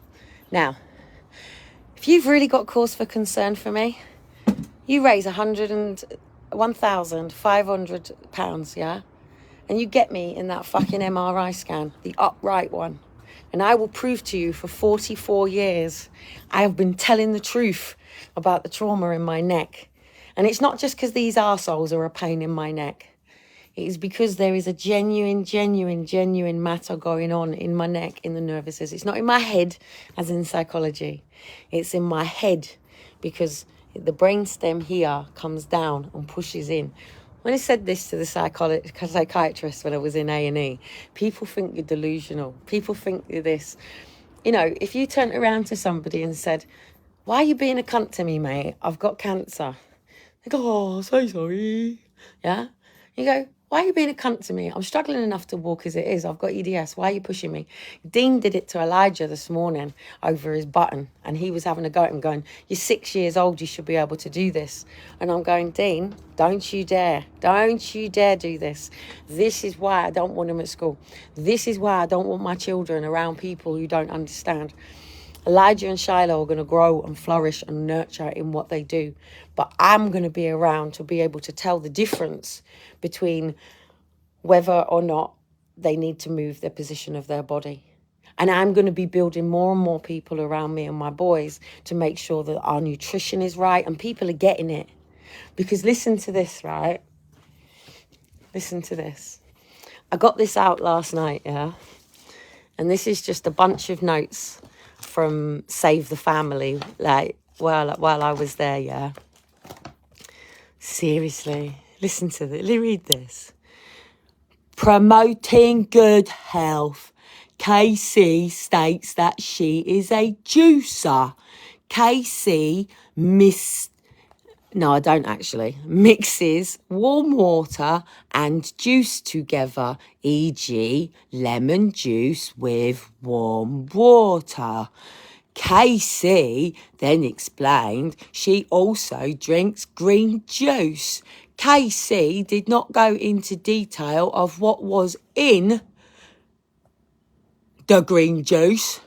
Now, if you've really got cause for concern for me, you raise £1,500, yeah? And you get me in that fucking MRI scan, the upright one. And I will prove to you for 44 years, I have been telling the truth about the trauma in my neck. And it's not just because these arseholes are a pain in my neck. It is because there is a genuine matter going on in my neck, in the nervous system. It's not in my head, as in psychology. It's in my head because The brainstem here comes down and pushes in. When I said this to the psychiatrist when I was in A&E, people think you're delusional. People think you're this. You know, if you turned around to somebody and said, why are you being a cunt to me, mate? I've got cancer. They go, oh, so sorry. Yeah? You go, why are you being a cunt to me? I'm struggling enough to walk as it is. I've got EDS. Why are you pushing me? Dean did it to Elijah this morning over his button. And he was having a go at him going, you're 6 years old. You should be able to do this. And I'm going, Dean, don't you dare. Don't you dare do this. This is why I don't want him at school. This is why I don't want my children around people who don't understand. Elijah and Shiloh are going to grow and flourish and nurture in what they do. But I'm going to be around to be able to tell the difference between whether or not they need to move their position of their body. And I'm going to be building more and more people around me and my boys to make sure that our nutrition is right and people are getting it. Because listen to this, right? Listen to this. I got this out last night, yeah? And this is just a bunch of notes from Save the Family, like, while I was there, yeah? Seriously, listen to this. Read this. Promoting good health. KC states that she is a juicer. KC mixes warm water and juice together, e.g. lemon juice with warm water. Casey then explained she also drinks green juice. Casey did not go into detail of what was in the green juice.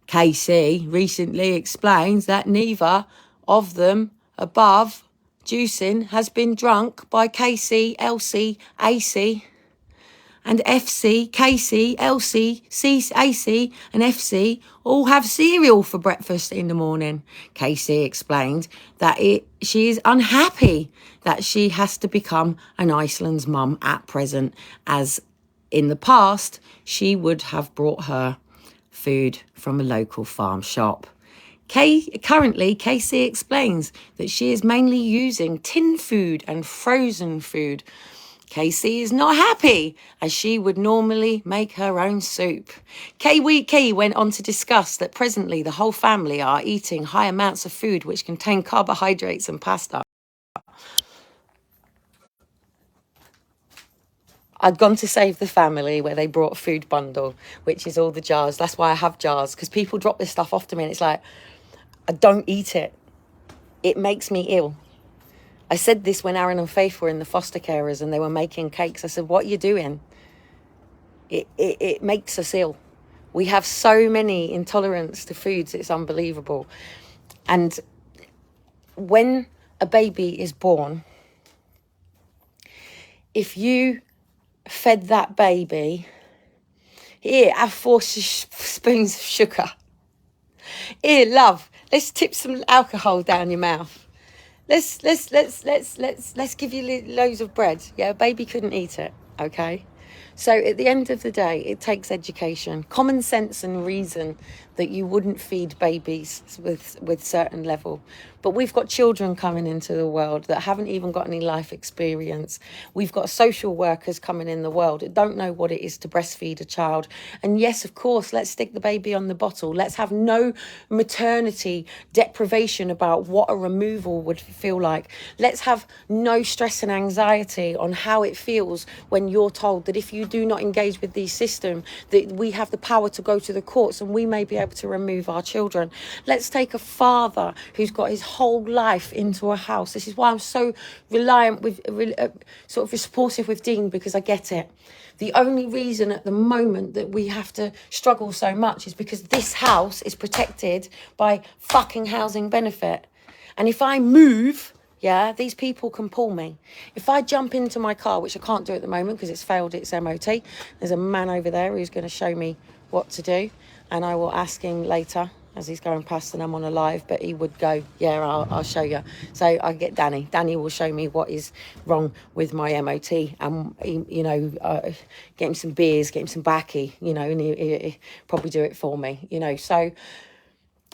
Casey recently explains that neither of them above juicing has been drunk by Casey, Elsie, AC and FC. Casey, Elsie, AC and FC all have cereal for breakfast in the morning. Casey explained that she is unhappy that she has to become an Iceland's mum at present, as in the past she would have brought her food from a local farm shop. Currently, Casey explains that she is mainly using tin food and frozen food. Casey is not happy, as she would normally make her own soup. Kay went on to discuss that presently the whole family are eating high amounts of food which contain carbohydrates and pasta. I'd gone to Save the Family where they brought a food bundle, which is all the jars. That's why I have jars, because people drop this stuff off to me and it's like, I don't eat it. It makes me ill. I said this when Aaron and Faith were in the foster carers and they were making cakes. I said, what are you doing? It makes us ill. We have so many intolerance to foods, it's unbelievable. And when a baby is born, if you fed that baby, here, have 4 spoons of sugar. Here, love, let's tip some alcohol down your mouth. Let's give you loads of bread. Yeah, baby couldn't eat it, okay? So at the end of the day, it takes education, common sense and reason that you wouldn't feed babies with certain level. But we've got children coming into the world that haven't even got any life experience. We've got social workers coming in the world that don't know what it is to breastfeed a child. And yes, of course, let's stick the baby on the bottle. Let's have no maternity deprivation about what a removal would feel like. Let's have no stress and anxiety on how it feels when you're told that if you do not engage with the system, that we have the power to go to the courts and we may be able to remove our children. Let's take a father who's got his whole life into a house. This is why I'm so reliant with sort of supportive with Dean, because I get it. The only reason at the moment that we have to struggle so much is because this house is protected by fucking housing benefit. And if I move, yeah, these people can pull me. If I jump into my car, which I can't do at the moment because it's failed its MOT, there's a man over there who's going to show me what to do. And I will ask him later as he's going past and I'm on a live, but he would go, yeah, I'll show you. So I get Danny. Danny will show me what is wrong with my MOT and, get him some beers, get him some baccy, and he probably do it for me, So,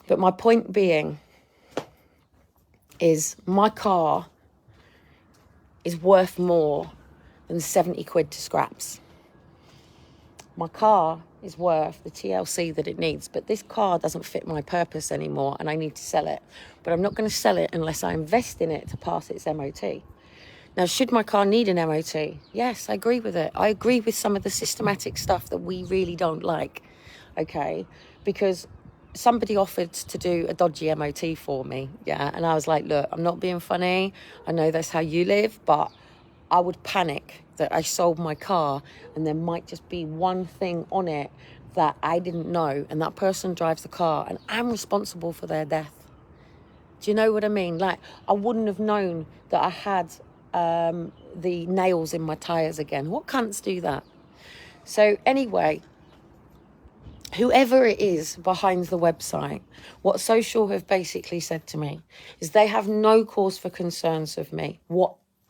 but my point being, is my car is worth more than 70 quid to scraps. My car is worth the TLC that it needs, but this car doesn't fit my purpose anymore and I need to sell it. But I'm not going to sell it unless I invest in it to pass its MOT. Now, should my car need an MOT? Yes, I agree with it. I agree with some of the systematic stuff that we really don't like, okay? Because somebody offered to do a dodgy MOT for me, yeah? And I was like, look, I'm not being funny. I know that's how you live, but I would panic that I sold my car and there might just be one thing on it that I didn't know, and that person drives the car and I'm responsible for their death. Do you know what I mean? Like, I wouldn't have known that I had the nails in my tyres again. What cunts do that? So anyway, whoever it is behind the website, what Social have basically said to me is they have no cause for concerns of me.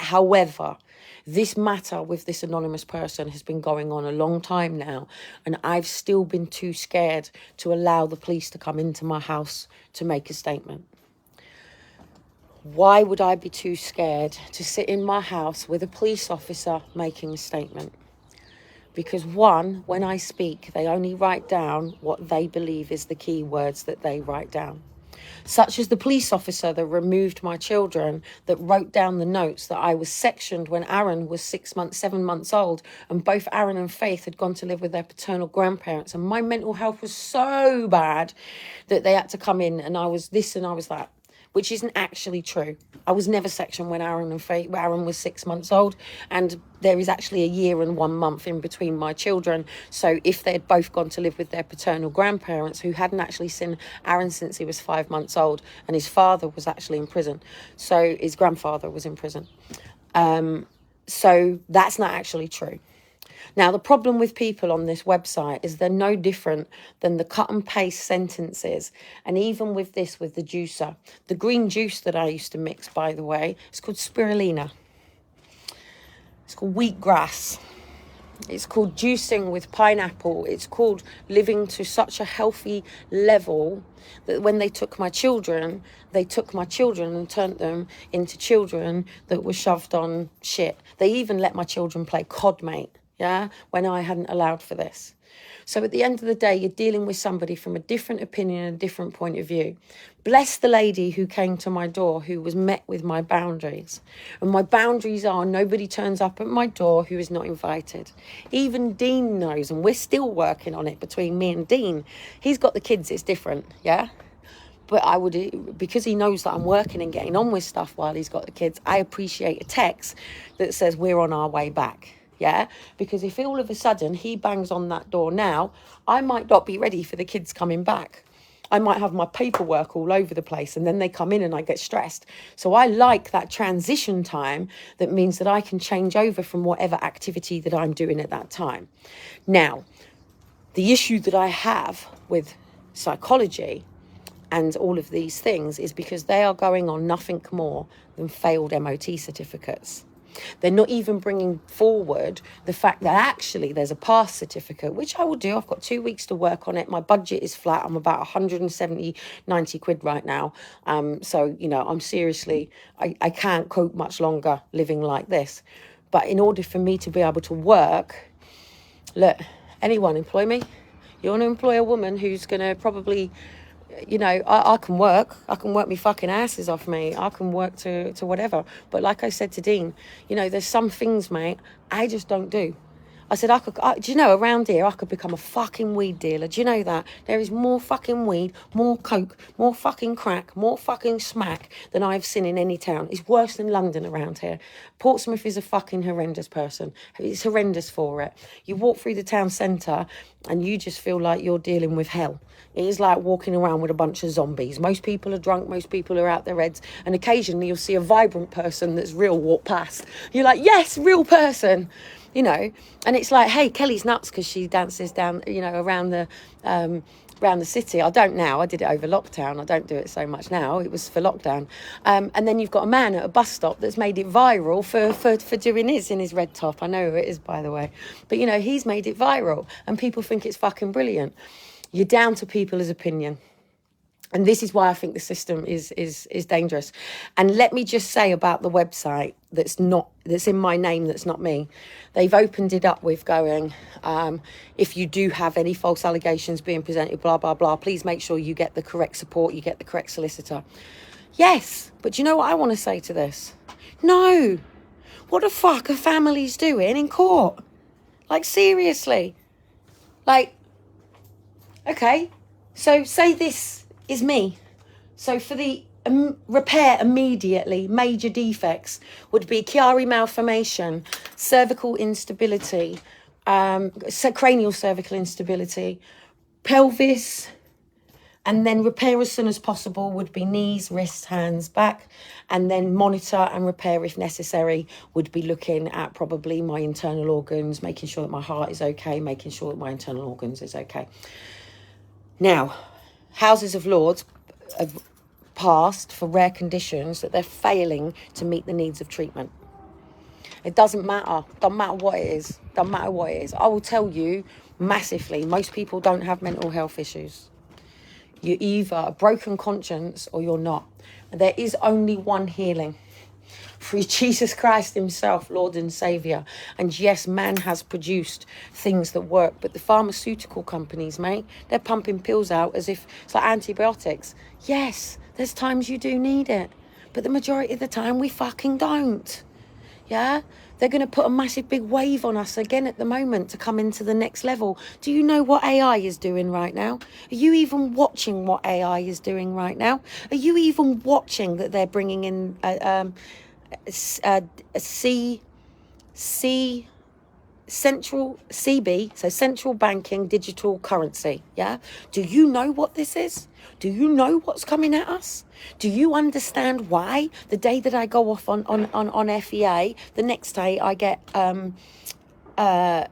However, this matter with this anonymous person has been going on a long time now, and I've still been too scared to allow the police to come into my house to make a statement. Why would I be too scared to sit in my house with a police officer making a statement? Because one, when I speak, they only write down what they believe is the key words that they write down. Such as the police officer that removed my children, that wrote down the notes that I was sectioned when Aaron was 7 months old, and both Aaron and Faith had gone to live with their paternal grandparents. And my mental health was so bad that they had to come in, and I was this and I was that, which isn't actually true. I was never sectioned when Aaron was 6 months old, and there is actually a year and 1 month in between my children. So if they had both gone to live with their paternal grandparents, who hadn't actually seen Aaron since he was 5 months old, and his father was actually in prison, so his grandfather was in prison. So that's not actually true. Now, the problem with people on this website is they're no different than the cut and paste sentences. And even with this, with the juicer, the green juice that I used to mix, by the way, it's called spirulina. It's called wheatgrass. It's called juicing with pineapple. It's called living to such a healthy level that when they took my children and turned them into children that were shoved on shit. They even let my children play COD, mate. Yeah, when I hadn't allowed for this. So at the end of the day, you're dealing with somebody from a different opinion and a different point of view. Bless the lady who came to my door, who was met with my boundaries. And my boundaries are nobody turns up at my door who is not invited. Even Dean knows, and we're still working on it between me and Dean. He's got the kids, it's different, yeah? But I would, because he knows that I'm working and getting on with stuff while he's got the kids, I appreciate a text that says we're on our way back. Yeah, because if all of a sudden he bangs on that door now, I might not be ready for the kids coming back. I might have my paperwork all over the place, and then they come in and I get stressed. So I like that transition time that means that I can change over from whatever activity that I'm doing at that time. Now, the issue that I have with psychology and all of these things is because they are going on nothing more than failed MOT certificates. They're not even bringing forward the fact that actually there's a pass certificate, which I will do. I've got 2 weeks to work on it. My budget is flat. I'm about 90 quid right now. So, you know, I'm seriously, I can't cope much longer living like this. But in order for me to be able to work, look, anyone employ me? You want to employ a woman who's going to probably... You know, I can work me fucking asses off, me. I can work to whatever. But like I said to Dean, you know, there's some things, mate, I just don't do. I said, do you know, around here, I could become a fucking weed dealer. Do you know that? There is more fucking weed, more coke, more fucking crack, more fucking smack than I've seen in any town. It's worse than London around here. Portsmouth is a fucking horrendous person. It's horrendous for it. You walk through the town centre and you just feel like you're dealing with hell. It is like walking around with a bunch of zombies. Most people are drunk, most people are out their heads, and occasionally you'll see a vibrant person that's real walk past. You're like, yes, real person. You know, and it's like, hey, Kellie's nuts because she dances down, you know, around the city. I don't now. I did it over lockdown. I don't do it so much now. It was for lockdown. And then you've got a man at a bus stop that's made it viral for doing his in his red top. I know who it is, by the way. But, you know, he's made it viral and people think it's fucking brilliant. You're down to people's opinion. And this is why I think the system is dangerous. And let me just say about the website that's in my name, that's not me. They've opened it up with going, if you do have any false allegations being presented, blah, blah, blah, please make sure you get the correct support, you get the correct solicitor. Yes, but do you know what I want to say to this? No. What the fuck are families doing in court? Like, seriously. Like, okay, so say this is me. So for the repair immediately, major defects would be Chiari malformation, cervical instability, cranial cervical instability, pelvis, and then repair as soon as possible would be knees, wrists, hands, back, and then monitor and repair if necessary would be looking at probably my internal organs, making sure that my heart is okay, making sure that my internal organs is okay. Now, Houses of Lords have passed for rare conditions that they're failing to meet the needs of treatment. It doesn't matter. Doesn't matter what it is. Doesn't matter what it is. I will tell you massively, most people don't have mental health issues. You're either a broken conscience or you're not. There is only one healing. Through Jesus Christ himself, Lord and Saviour. And yes, man has produced things that work, but the pharmaceutical companies, mate, they're pumping pills out as if it's like antibiotics. Yes, there's times you do need it, but the majority of the time we fucking don't. Yeah? They're going to put a massive big wave on us again at the moment to come into the next level. Do you know what AI is doing right now? Are you even watching what AI is doing right now? Are you even watching that they're bringing in central CB, so central banking digital currency? Yeah. Do you know what this is? Do you know what's coming at us? Do you understand why the day that I go off on FEA, the next day I get the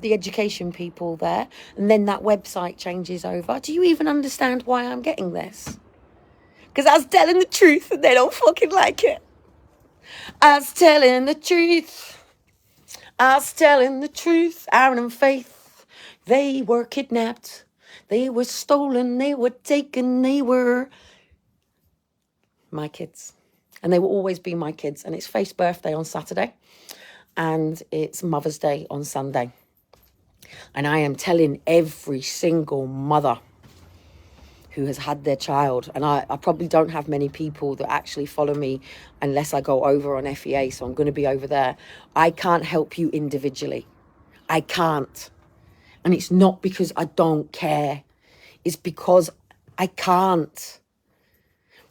education people there, and then that website changes over? Do you even understand why I'm getting this? Because I was telling the truth and they don't fucking like it. I was telling the truth. I was telling the truth. Aaron and Faith, they were kidnapped. They were stolen. They were taken. They were my kids. And they will always be my kids. And it's Faith's birthday on Saturday. And it's Mother's Day on Sunday. And I am telling every single mother who has had their child, and I probably don't have many people that actually follow me unless I go over on FEA, so I'm going to be over there. I can't help you individually. I can't. And it's not because I don't care. It's because I can't.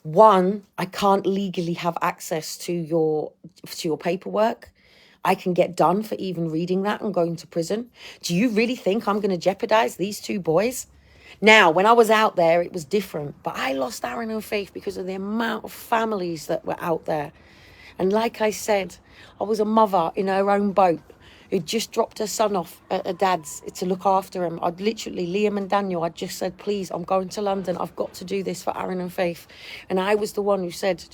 One, I can't legally have access to your paperwork. I can get done for even reading that and going to prison. Do you really think I'm going to jeopardize these two boys? Now, when I was out there, it was different. But I lost Aaron and Faith because of the amount of families that were out there. And like I said, I was a mother in her own boat who just dropped her son off at her dad's to look after him. I'd literally, Liam and Daniel, I just said, please, I'm going to London. I've got to do this for Aaron and Faith. And I was the one who said,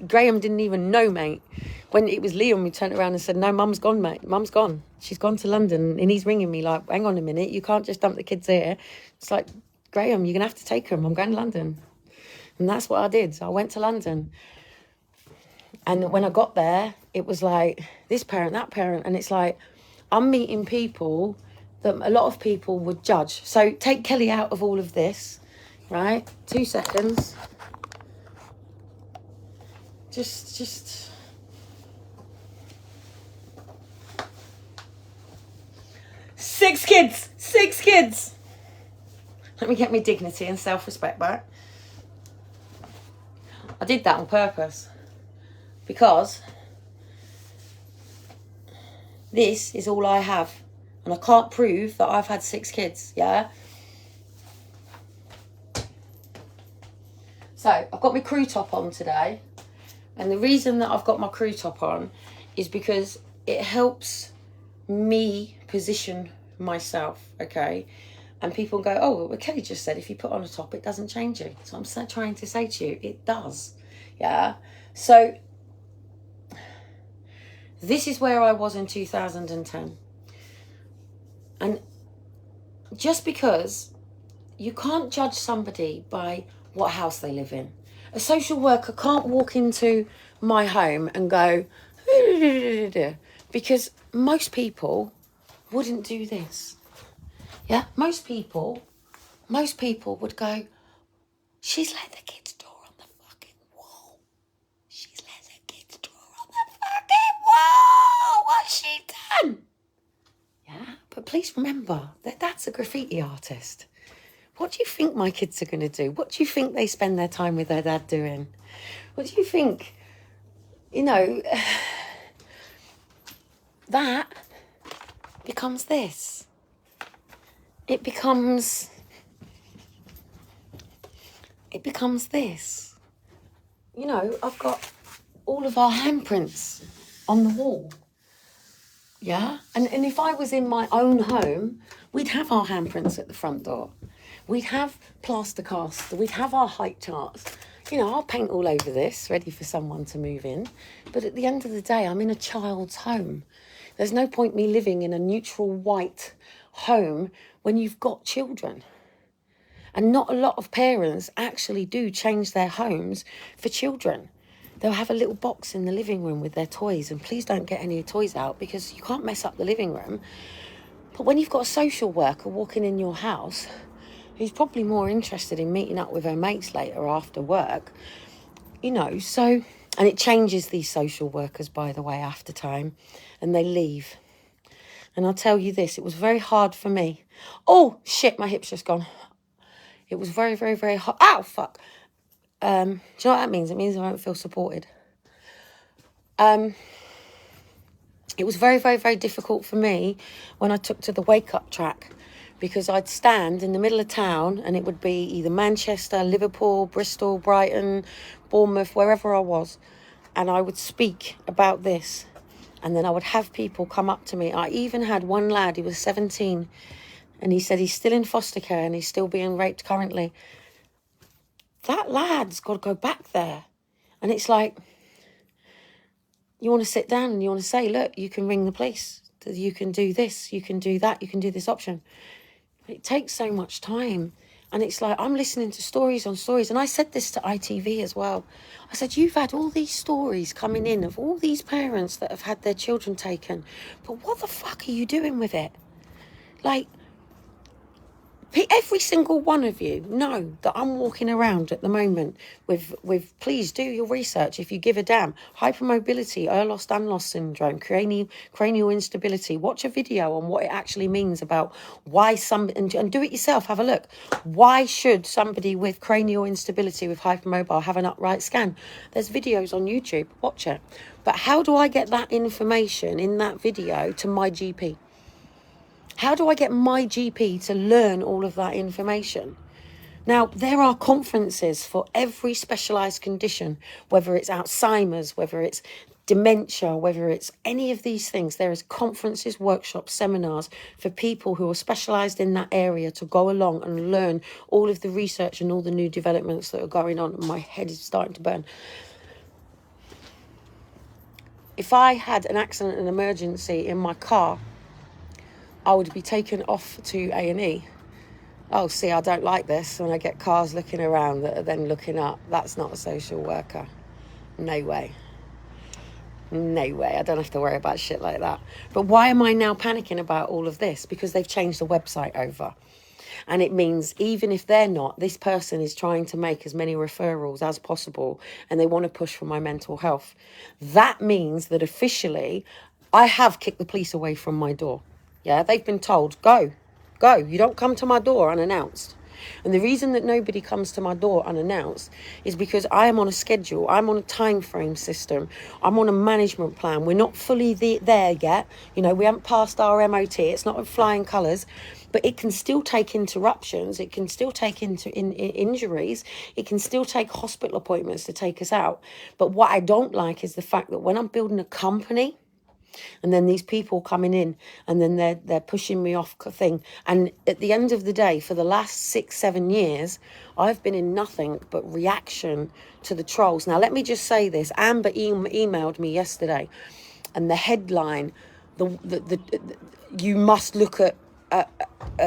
Graham didn't even know, mate. When it was Liam who turned around and said, no, Mum's gone, mate. Mum's gone. She's gone to London. And he's ringing me like, hang on a minute. You can't just dump the kids here. It's like, Graham, you're going to have to take them. I'm going to London. And that's what I did. So I went to London. And when I got there, it was like this parent, that parent. And it's like, I'm meeting people that a lot of people would judge. So take Kellie out of all of this, right? 2 seconds. Just. Six kids. Let me get my dignity and self-respect back. I did that on purpose. Because this is all I have. And I can't prove that I've had 6 kids, yeah? So, I've got my crew top on today. And the reason that I've got my crew top on is because it helps me position myself, okay? And people go, oh, well, Kellie just said if you put on a top, it doesn't change you. So I'm trying to say to you, it does, yeah? So this is where I was in 2010. And just because you can't judge somebody by what house they live in. A social worker can't walk into my home and go, because most people wouldn't do this. Yeah, most people would go, she's let the kids draw on the fucking wall. She's let the kids draw on the fucking wall. What's she done? Yeah, but please remember that that's a graffiti artist. What do you think my kids are going to do? What do you think they spend their time with their dad doing? What do you think, that becomes this. It becomes this. I've got all of our handprints on the wall. Yeah? And if I was in my own home, we'd have our handprints at the front door. We'd have plaster cast. We'd have our height charts. I'll paint all over this, ready for someone to move in. But at the end of the day, I'm in a child's home. There's no point me living in a neutral white home when you've got children. And not a lot of parents actually do change their homes for children. They'll have a little box in the living room with their toys, and please don't get any toys out because you can't mess up the living room. But when you've got a social worker walking in your house, who's probably more interested in meeting up with her mates later after work, so, and it changes these social workers, by the way, after time, and they leave. And I'll tell you this, it was very hard for me. Oh, shit, my hip's just gone. It was very, very, very hard. Ow, fuck. Do you know what that means? It means I won't feel supported. It was very, very, very difficult for me when I took to the wake-up track, because I'd stand in the middle of town and it would be either Manchester, Liverpool, Bristol, Brighton, Bournemouth, wherever I was, and I would speak about this, and then I would have people come up to me. I even had one lad, he was 17, and he said he's still in foster care and he's still being raped currently. That lad's got to go back there. And it's like, you want to sit down and you want to say, look, you can ring the police. You can do this, you can do that, you can do this option. It takes so much time. And it's like, I'm listening to stories on stories. And I said this to ITV as well. I said, you've had all these stories coming in of all these parents that have had their children taken. But what the fuck are you doing with it? Like, every single one of you know that I'm walking around at the moment with please do your research if you give a damn. Hypermobility, Ehlers-Danlos syndrome, cranial instability. Watch a video on what it actually means about why and do it yourself, have a look. Why should somebody with cranial instability with hypermobile have an upright scan? There's videos on YouTube, watch it. But how do I get that information in that video to my GP? How do I get my GP to learn all of that information? Now, there are conferences for every specialised condition, whether it's Alzheimer's, whether it's dementia, whether it's any of these things. There is conferences, workshops, seminars for people who are specialised in that area to go along and learn all of the research and all the new developments that are going on. And my head is starting to burn. If I had an accident and emergency in my car, I would be taken off to A&E. Oh, see, I don't like this when I get cars looking around that are then looking up. That's not a social worker. No way. No way. I don't have to worry about shit like that. But why am I now panicking about all of this? Because they've changed the website over. And it means even if they're not, this person is trying to make as many referrals as possible and they want to push for my mental health. That means that officially I have kicked the police away from my door. Yeah, they've been told, go. You don't come to my door unannounced. And the reason that nobody comes to my door unannounced is because I am on a schedule. I'm on a time frame system. I'm on a management plan. We're not fully there yet. We haven't passed our MOT. It's not with flying colours. But it can still take interruptions. It can still take injuries. It can still take hospital appointments to take us out. But what I don't like is the fact that when I'm building a company, and then these people coming in and then they're pushing me off thing. And at the end of the day, for the last 6-7 years, I've been in nothing but reaction to the trolls. Now, let me just say this. Amber emailed me yesterday and the headline, you must look at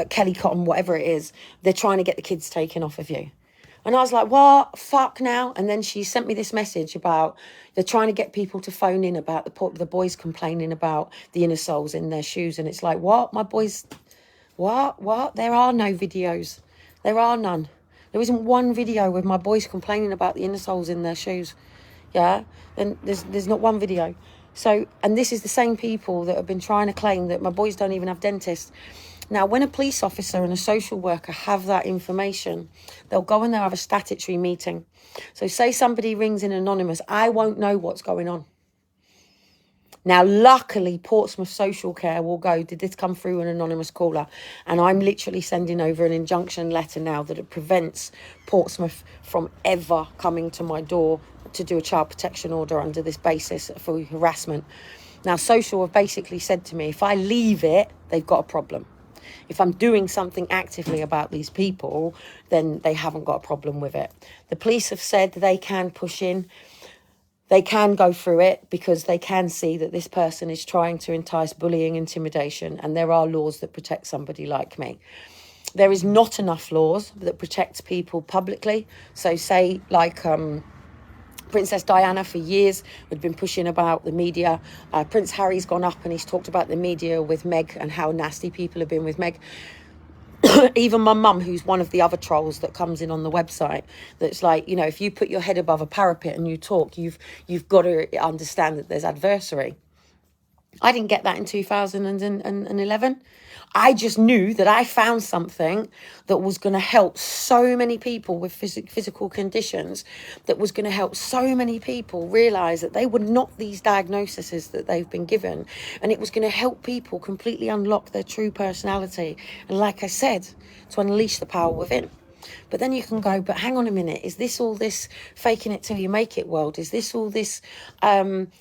Kellie Cotton, whatever it is, they're trying to get the kids taken off of you. And I was like, what? Fuck now. And then she sent me this message about they're trying to get people to phone in about the boys complaining about the inner soles in their shoes. And it's like, what? My boys, what? There are no videos. There are none. There isn't one video with my boys complaining about the inner soles in their shoes. Yeah? And there's not one video. So, and this is the same people that have been trying to claim that my boys don't even have dentists. Now, when a police officer and a social worker have that information, they'll go and they'll have a statutory meeting. So say somebody rings in anonymous, I won't know what's going on. Now, luckily, Portsmouth Social Care will go, did this come through an anonymous caller? And I'm literally sending over an injunction letter now that it prevents Portsmouth from ever coming to my door to do a child protection order under this basis for harassment. Now, social have basically said to me, if I leave it, they've got a problem. If I'm doing something actively about these people, then they haven't got a problem with it. The police have said they can push in. They can go through it because they can see that this person is trying to entice bullying, intimidation, and there are laws that protect somebody like me. There is not enough laws that protect people publicly. So say like Princess Diana for years had been pushing about the media. Prince Harry's gone up and he's talked about the media with Meg and how nasty people have been with Meg. Even my mum, who's one of the other trolls that comes in on the website, that's like, you know, if you put your head above a parapet and you talk, you've got to understand that there's adversary. I didn't get that in 2011. I just knew that I found something that was going to help so many people with physical conditions, that was going to help so many people realise that they were not these diagnoses that they've been given. And it was going to help people completely unlock their true personality. And like I said, to unleash the power within. But then you can go, but hang on a minute, is this all this faking it till you make it world? Is this all this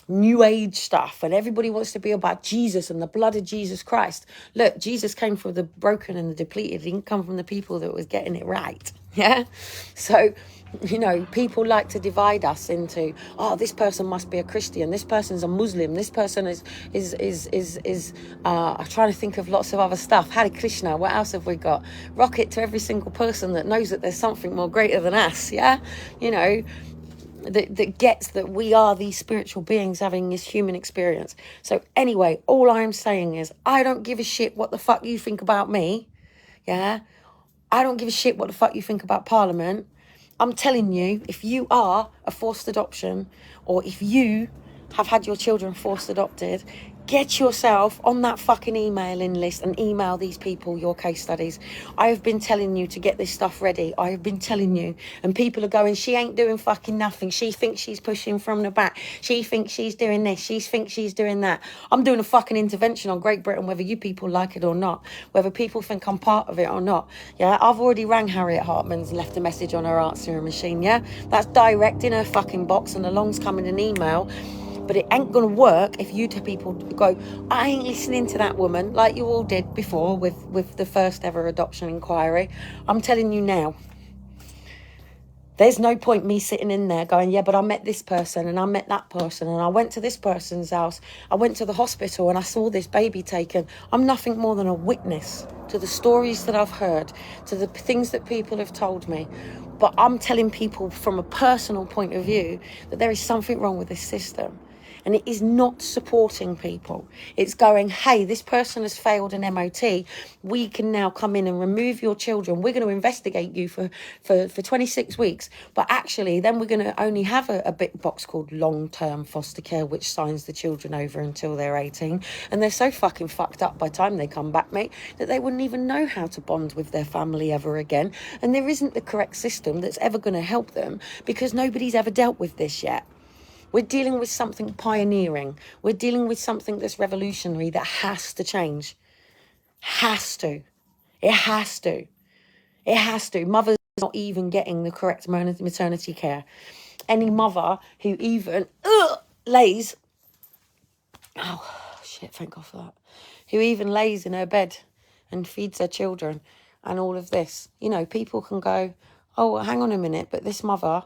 new age stuff? And everybody wants to be about Jesus and the blood of Jesus Christ. Look, Jesus came for the broken and the depleted. He didn't come from the people that was getting it right. Yeah? So, you know, people like to divide us into, oh, this person must be a Christian, this person's a Muslim, this person is I'm trying to think of lots of other stuff. Hare Krishna, what else have we got? Rocket to every single person that knows that there's something more greater than us, yeah? You know, that gets that we are these spiritual beings having this human experience. So anyway, all I'm saying is, I don't give a shit what the fuck you think about me, yeah? I don't give a shit what the fuck you think about Parliament. I'm telling you, if you are a forced adoption, or if you have had your children forced adopted, get yourself on that fucking emailing list and email these people your case studies. I have been telling you to get this stuff ready. I have been telling you. And people are going, she ain't doing fucking nothing. She thinks she's pushing from the back. She thinks she's doing this. She thinks she's doing that. I'm doing a fucking intervention on Great Britain, whether you people like it or not. Whether people think I'm part of it or not. Yeah, I've already rang Harriet Harmen and left a message on her answering machine, yeah? That's direct in her fucking box and along's coming an email. But it ain't going to work if you two people go, I ain't listening to that woman, like you all did before with the first ever adoption inquiry. I'm telling you now, there's no point me sitting in there going, yeah, but I met this person and I met that person and I went to this person's house. I went to the hospital and I saw this baby taken. I'm nothing more than a witness to the stories that I've heard, to the things that people have told me. But I'm telling people from a personal point of view that there is something wrong with this system. And it is not supporting people. It's going, hey, this person has failed an MOT. We can now come in and remove your children. We're going to investigate you for 26 weeks. But actually, then we're going to only have a bit box called long-term foster care, which signs the children over until they're 18. And they're so fucking fucked up by the time they come back, mate, that they wouldn't even know how to bond with their family ever again. And there isn't the correct system that's ever going to help them because nobody's ever dealt with this yet. We're dealing with something pioneering. We're dealing with something that's revolutionary that has to change. Has to. It has to. It has to. Mothers are not even getting the correct maternity care. Any mother who even lays... Oh, shit, thank God for that. Who even lays in her bed and feeds her children and all of this. You know, people can go, oh, well, hang on a minute, but this mother...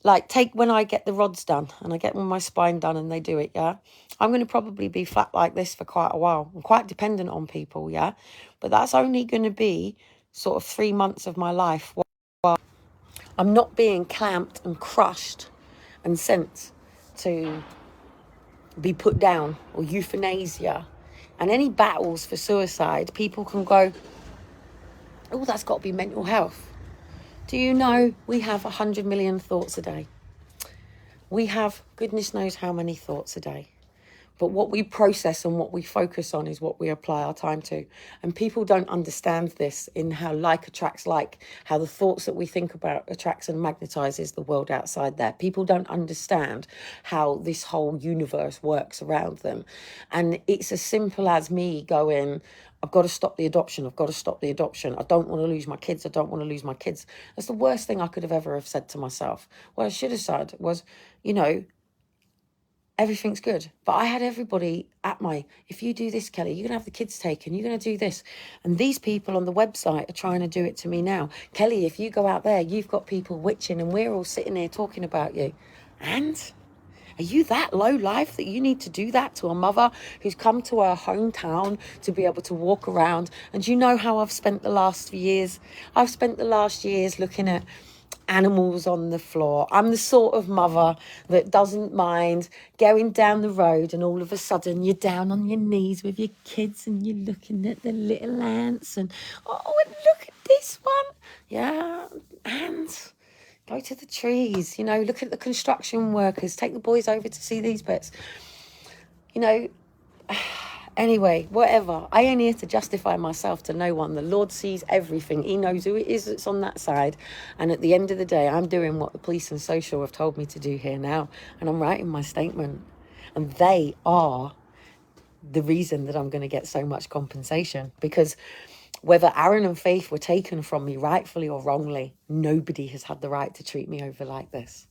like, take when I get the rods done and I get my spine done and they do it, yeah? I'm going to probably be flat like this for quite a while. I'm quite dependent on people, yeah? But that's only going to be sort of 3 months of my life. I'm not being clamped and crushed and sent to be put down or euthanasia. And any battles for suicide, people can go, oh, that's got to be mental health. Do you know we have 100 million thoughts a day? We have goodness knows how many thoughts a day. But what we process and what we focus on is what we apply our time to. And people don't understand this in how like attracts like, how the thoughts that we think about attracts and magnetizes the world outside there. People don't understand how this whole universe works around them. And it's as simple as me going, I've got to stop the adoption. I've got to stop the adoption. I don't want to lose my kids. I don't want to lose my kids. That's the worst thing I could have ever have said to myself. What I should have said was, everything's good. But I had everybody at if you do this, Kelly, you're going to have the kids taken, you're going to do this. And these people on the website are trying to do it to me now. Kelly, if you go out there, you've got people witching and we're all sitting here talking about you. And are you that low life that you need to do that to a mother who's come to her hometown to be able to walk around? And you know how I've spent the last years? I've spent the last years looking at animals on the floor. I'm the sort of mother that doesn't mind going down the road and all of a sudden you're down on your knees with your kids and you're looking at the little ants and, oh, and look at this one. Yeah, ants. Go to the trees, look at the construction workers, take the boys over to see these bits. Anyway, whatever. I ain't here to justify myself to no one. The Lord sees everything. He knows who it is that's on that side. And at the end of the day, I'm doing what the police and social have told me to do here now. And I'm writing my statement. And they are the reason that I'm going to get so much compensation. Because whether Aaron and Faith were taken from me rightfully or wrongly, nobody has had the right to treat me over like this.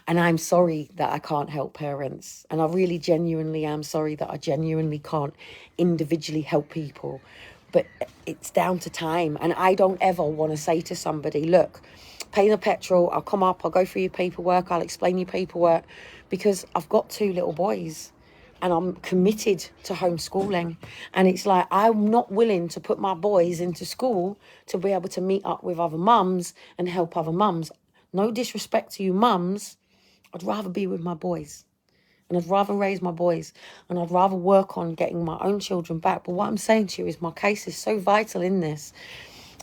And I'm sorry that I can't help parents. And I really genuinely am sorry that I genuinely can't individually help people. But it's down to time. And I don't ever want to say to somebody, look, pay the petrol, I'll come up, I'll go through your paperwork, I'll explain your paperwork. Because I've got 2 little boys. And I'm committed to homeschooling. And it's like, I'm not willing to put my boys into school to be able to meet up with other mums and help other mums. No disrespect to you mums, I'd rather be with my boys. And I'd rather raise my boys. And I'd rather work on getting my own children back. But what I'm saying to you is my case is so vital in this.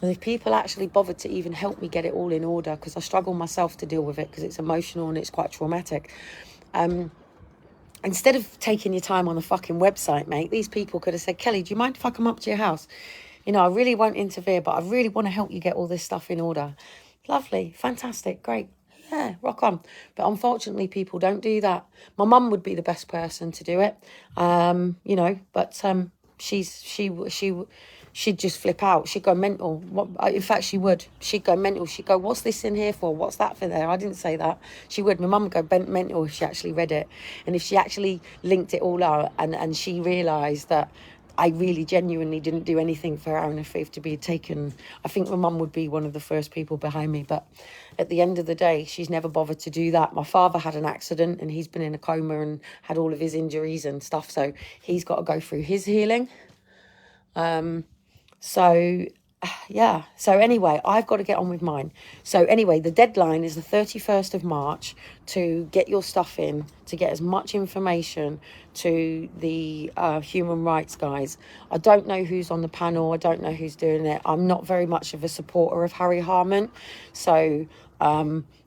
And if people actually bothered to even help me get it all in order, because I struggle myself to deal with it, because it's emotional and it's quite traumatic. Instead of taking your time on the fucking website, mate, these people could have said, Kelly, do you mind if I come up to your house? I really won't interfere, but I really want to help you get all this stuff in order. Lovely, fantastic, great. Yeah, rock on. But unfortunately, people don't do that. My mum would be the best person to do it, but she'd just flip out. She'd go mental. In fact, she would. She'd go mental. She'd go, what's this in here for? What's that for there? I didn't say that. She would. My mum would go mental if she actually read it. And if she actually linked it all out and she realised that I really genuinely didn't do anything for Aaron and Faith to be taken, I think my mum would be one of the first people behind me. But at the end of the day, she's never bothered to do that. My father had an accident and he's been in a coma and had all of his injuries and stuff. So he's got to go through his healing. So anyway, I've got to get on with mine. So anyway, the deadline is the 31st of March to get your stuff in, to get as much information to the human rights guys. I don't know who's on the panel. I don't know who's doing it. I'm not very much of a supporter of Harriet Harmen. So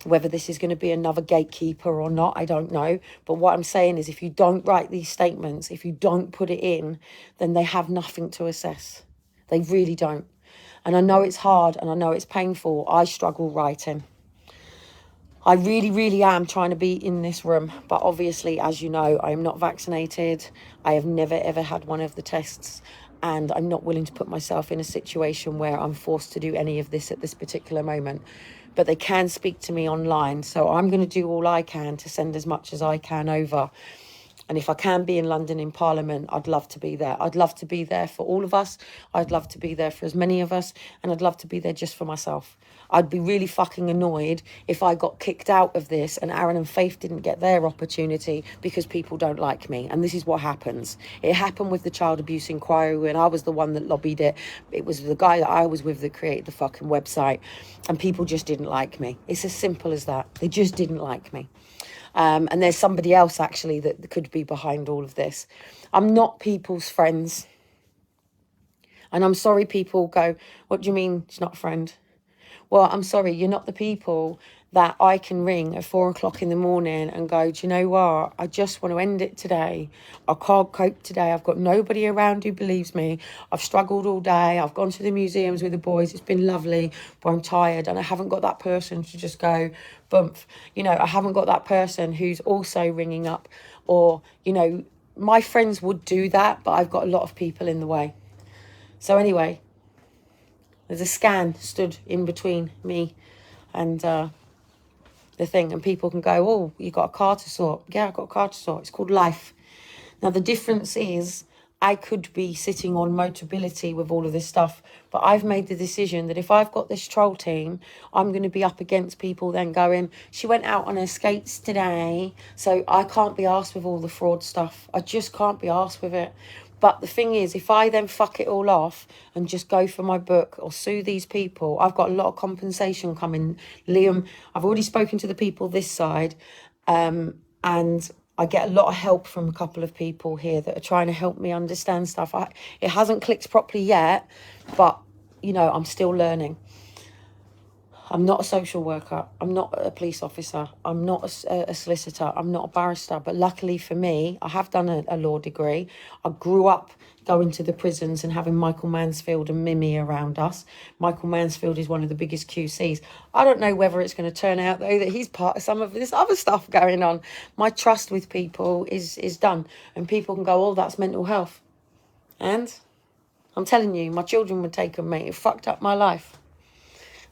whether this is going to be another gatekeeper or not, I don't know. But what I'm saying is if you don't write these statements, if you don't put it in, then they have nothing to assess. They really don't. And I know it's hard and I know it's painful. I struggle writing. I really, really am trying to be in this room. But obviously, as you know, I am not vaccinated. I have never, ever had one of the tests. And I'm not willing to put myself in a situation where I'm forced to do any of this at this particular moment. But they can speak to me online. So I'm going to do all I can to send as much as I can over. And if I can be in London in Parliament, I'd love to be there. I'd love to be there for all of us. I'd love to be there for as many of us. And I'd love to be there just for myself. I'd be really fucking annoyed if I got kicked out of this and Aaron and Faith didn't get their opportunity because people don't like me. And this is what happens. It happened with the child abuse inquiry when I was the one that lobbied it. It was the guy that I was with that created the fucking website. And people just didn't like me. It's as simple as that. They just didn't like me. And there's somebody else actually that could be behind all of this. I'm not people's friends. And I'm sorry people go, what do you mean she's not a friend? Well, I'm sorry, you're not the people that I can ring at 4 o'clock in the morning and go, do you know what? I just want to end it today. I can't cope today. I've got nobody around who believes me. I've struggled all day. I've gone to the museums with the boys. It's been lovely, but I'm tired. And I haven't got that person to just go, bump. You know, I haven't got that person who's also ringing up. Or, you know, my friends would do that, but I've got a lot of people in the way. So anyway, there's a scan stood in between me and the thing. And people can go, oh, you got a car to sort. Yeah, I've got a car to sort. It's called life. Now, the difference is I could be sitting on Motability with all of this stuff, but I've made the decision that if I've got this troll team, I'm going to be up against people then going, she went out on her skates today, so I can't be arsed with all the fraud stuff. I just can't be arsed with it. But the thing is, if I then fuck it all off and just go for my book or sue these people, I've got a lot of compensation coming. Liam, I've already spoken to the people this side, and I get a lot of help from a couple of people here that are trying to help me understand stuff. It hasn't clicked properly yet, but, you know, I'm still learning. I'm not a social worker. I'm not a police officer. I'm not a solicitor. I'm not a barrister. But luckily for me, I have done a law degree. I grew up going to the prisons and having Michael Mansfield and Mimi around us. Michael Mansfield is one of the biggest QCs. I don't know whether it's going to turn out, though, that he's part of some of this other stuff going on. My trust with people is done. And people can go, oh, that's mental health. And I'm telling you, my children would take on me. It fucked up my life.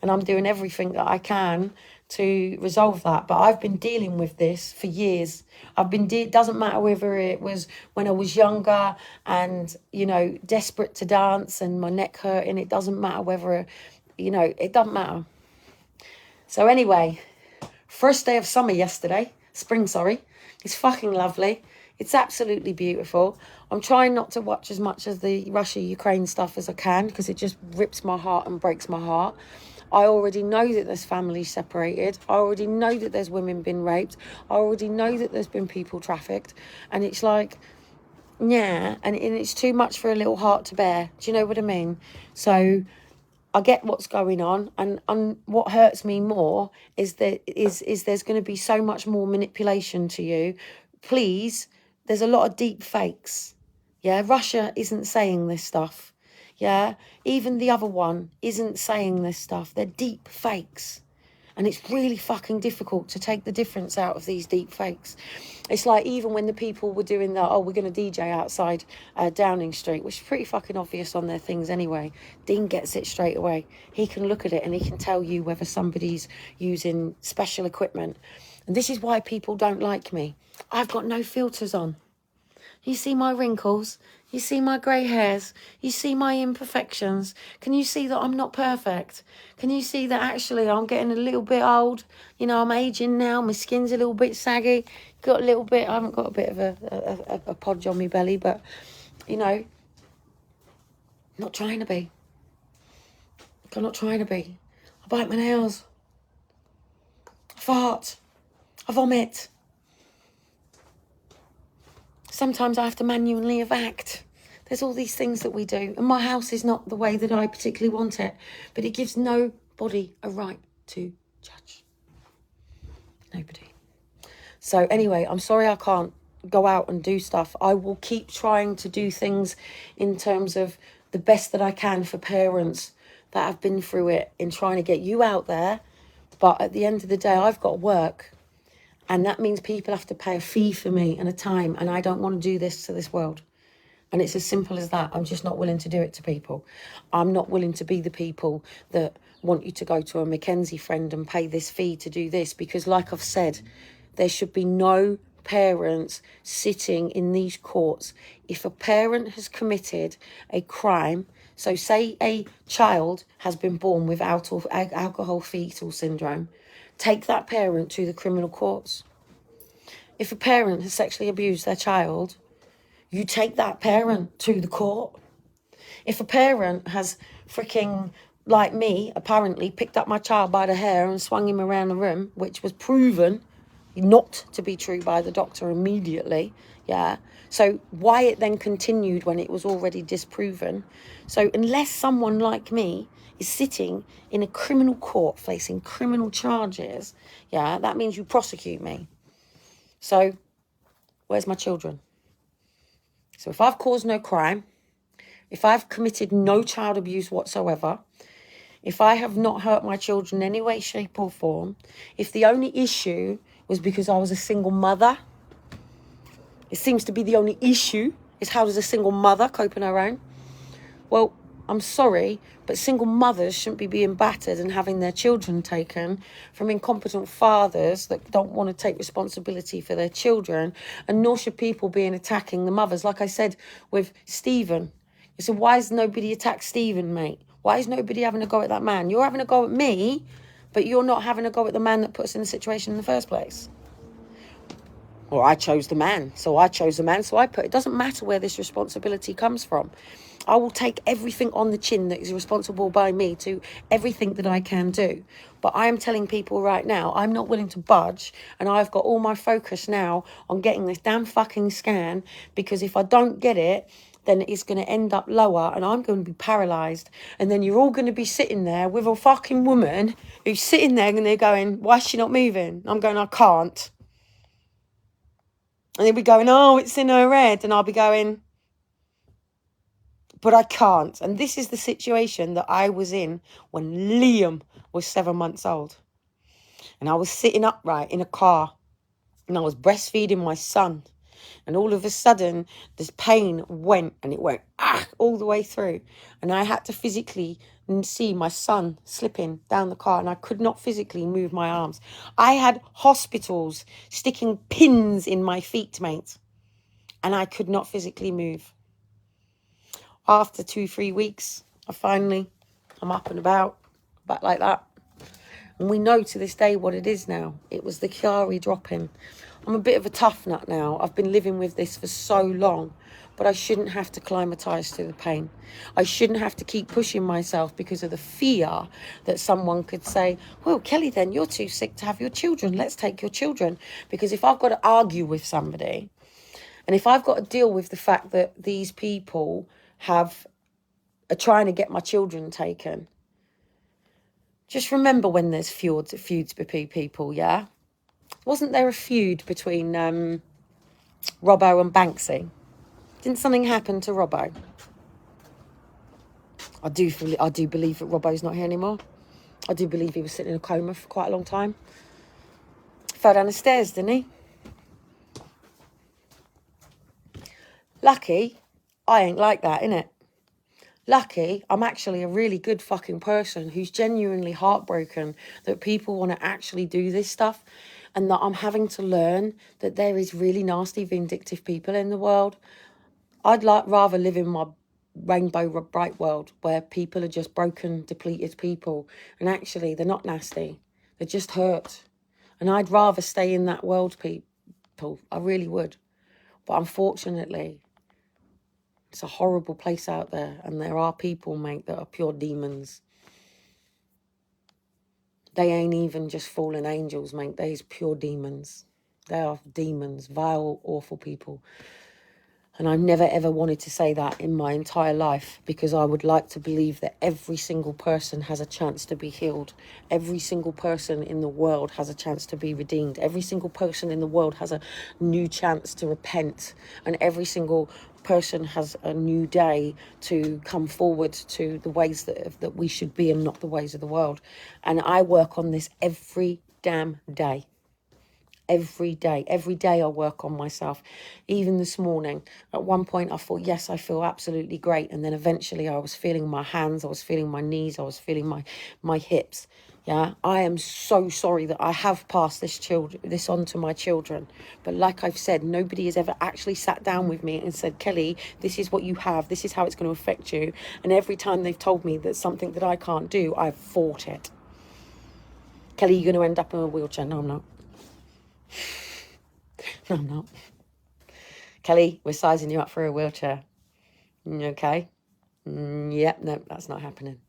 And I'm doing everything that I can to resolve that. But I've been dealing with this for years. It doesn't matter whether it was when I was younger and, you know, desperate to dance and my neck hurting. It doesn't matter whether, you know, it doesn't matter. So anyway, first day of summer yesterday. Spring, sorry. It's fucking lovely. It's absolutely beautiful. I'm trying not to watch as much of the Russia-Ukraine stuff as I can because it just rips my heart and breaks my heart. I already know that there's families separated. I already know that there's women been raped. I already know that there's been people trafficked. And it's like, yeah, and it's too much for a little heart to bear. Do you know what I mean? So I get what's going on. And what hurts me more is that is there's going to be so much more manipulation to you. Please, there's a lot of deep fakes. Yeah, Russia isn't saying this stuff. Yeah, even the other one isn't saying this stuff. They're deep fakes. And it's really fucking difficult to take the difference out of these deep fakes. It's like even when the people were doing that, oh, we're going to DJ outside Downing Street, which is pretty fucking obvious on their things anyway. Dean gets it straight away. He can look at it and he can tell you whether somebody's using special equipment. And this is why people don't like me. I've got no filters on. You see my wrinkles? You see my grey hairs? You see my imperfections? Can you see that I'm not perfect? Can you see that actually I'm getting a little bit old? You know, I'm aging now. My skin's a little bit saggy. Got a little bit, I haven't got a bit of a podge on my belly, but, you know, not trying to be. I'm not trying to be. I bite my nails. I fart. I vomit. Sometimes I have to manually evac. There's all these things that we do. And my house is not the way that I particularly want it. But it gives nobody a right to judge. Nobody. So anyway, I'm sorry I can't go out and do stuff. I will keep trying to do things in terms of the best that I can for parents that have been through it in trying to get you out there. But at the end of the day, I've got work. And that means people have to pay a fee for me and a time. And I don't want to do this to this world. And it's as simple as that. I'm just not willing to do it to people. I'm not willing to be the people that want you to go to a Mackenzie friend and pay this fee to do this. Because like I've said, there should be no parents sitting in these courts. If a parent has committed a crime, so say a child has been born with alcohol fetal syndrome, take that parent to the criminal courts. If a parent has sexually abused their child, you take that parent to the court. If a parent has freaking, like me, apparently picked up my child by the hair and swung him around the room, which was proven not to be true by the doctor immediately, yeah. So why it then continued when it was already disproven? So unless someone like me is sitting in a criminal court facing criminal charges, yeah, that means you prosecute me. So where's my children? So if I've caused no crime, if I've committed no child abuse whatsoever, if I have not hurt my children in any way, shape or form, if the only issue was because I was a single mother, it seems to be the only issue is how does a single mother cope on her own? Well, I'm sorry, but single mothers shouldn't be being battered and having their children taken from incompetent fathers that don't want to take responsibility for their children, and nor should people being attacking the mothers. Like I said with Stephen, you said, why has nobody attacked Stephen, mate? Why is nobody having a go at that man? You're having a go at me, but you're not having a go at the man that put us in the situation in the first place. Or I chose the man, so I chose the man, so I put it. Doesn't matter where this responsibility comes from. I will take everything on the chin that is responsible by me to everything that I can do. But I am telling people right now, I'm not willing to budge, and I've got all my focus now on getting this damn fucking scan, because if I don't get it, then it's going to end up lower and I'm going to be paralysed. And then you're all going to be sitting there with a fucking woman who's sitting there and they're going, why is she not moving? I'm going, I can't. And they'll be going, oh, it's in her head. And I'll be going, but I can't. And this is the situation that I was in when Liam was 7 months old. And I was sitting upright in a car and I was breastfeeding my son. And all of a sudden, this pain went and it went all the way through. And I had to physically see my son slipping down the car, and I could not physically move my arms. I had hospitals sticking pins in my feet, mate, and I could not physically move. After 2-3 weeks, I'm up and about, back like that. And we know to this day what it is now. It was the Chiari dropping. I'm a bit of a tough nut now. I've been living with this for so long, but I shouldn't have to climatise to the pain. I shouldn't have to keep pushing myself because of the fear that someone could say, well, Kelly, then you're too sick to have your children. Let's take your children. Because if I've got to argue with somebody, and if I've got to deal with the fact that these people are trying to get my children taken, just remember when there's feuds between people, yeah? Wasn't there a feud between Robbo and Banksy? Didn't something happen to Robbo? I do believe that Robbo's not here anymore. I do believe he was sitting in a coma for quite a long time. Fell down the stairs, didn't he? Lucky, I ain't like that, innit? Lucky, I'm actually a really good fucking person who's genuinely heartbroken that people want to actually do this stuff, and that I'm having to learn that there is really nasty, vindictive people in the world. I'd rather live in my rainbow bright world where people are just broken, depleted people, and actually they're not nasty, they're just hurt. And I'd rather stay in that world, people. I really would. But unfortunately, it's a horrible place out there, and there are people, mate, that are pure demons. They ain't even just fallen angels, mate. They's pure demons. They are demons, vile, awful people. And I never, ever wanted to say that in my entire life, because I would like to believe that every single person has a chance to be healed. Every single person in the world has a chance to be redeemed. Every single person in the world has a new chance to repent. And every single person has a new day to come forward to the ways that we should be, and not the ways of the world. And I work on this every damn day. Every day I work on myself. Even this morning, at one point I thought, yes, I feel absolutely great. And then eventually I was feeling my hands, I was feeling my knees, I was feeling my hips. Yeah, I am so sorry that I have passed this on to my children. But like I've said, nobody has ever actually sat down with me and said, Kelly, this is what you have. This is how it's going to affect you. And every time they've told me that something that I can't do, I've fought it. Kelly, you're going to end up in a wheelchair. No, I'm not. No, I'm not. Kelly, we're sizing you up for a wheelchair. Okay? Yep, no, that's not happening.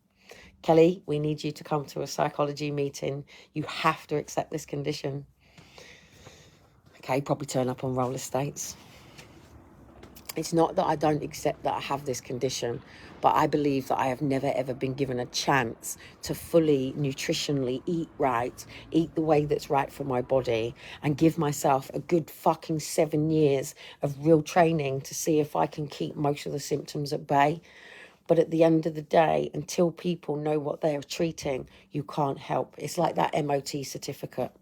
Kelly, we need you to come to a psychology meeting. You have to accept this condition. Okay, probably turn up on roller skates. It's not that I don't accept that I have this condition, but I believe that I have never ever been given a chance to fully nutritionally eat right, eat the way that's right for my body, and give myself a good fucking 7 years of real training to see if I can keep most of the symptoms at bay. But at the end of the day, until people know what they are treating, you can't help. It's like that MOT certificate.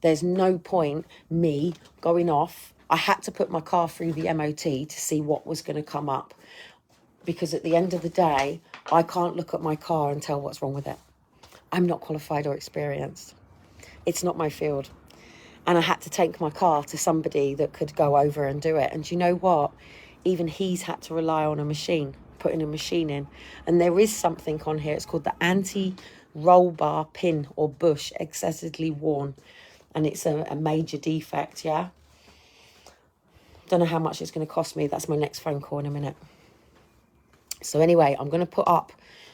There's no point me going off. I had to put my car through the MOT to see what was going to come up. Because at the end of the day, I can't look at my car and tell what's wrong with it. I'm not qualified or experienced. It's not my field. And I had to take my car to somebody that could go over and do it. And you know what? Even he's had to rely on a machine, putting a machine in. And there is something on here. It's called the anti-roll bar pin or bush excessively worn. And it's a major defect, yeah? Don't know how much it's going to cost me. That's my next phone call in a minute. So anyway, I'm going to put up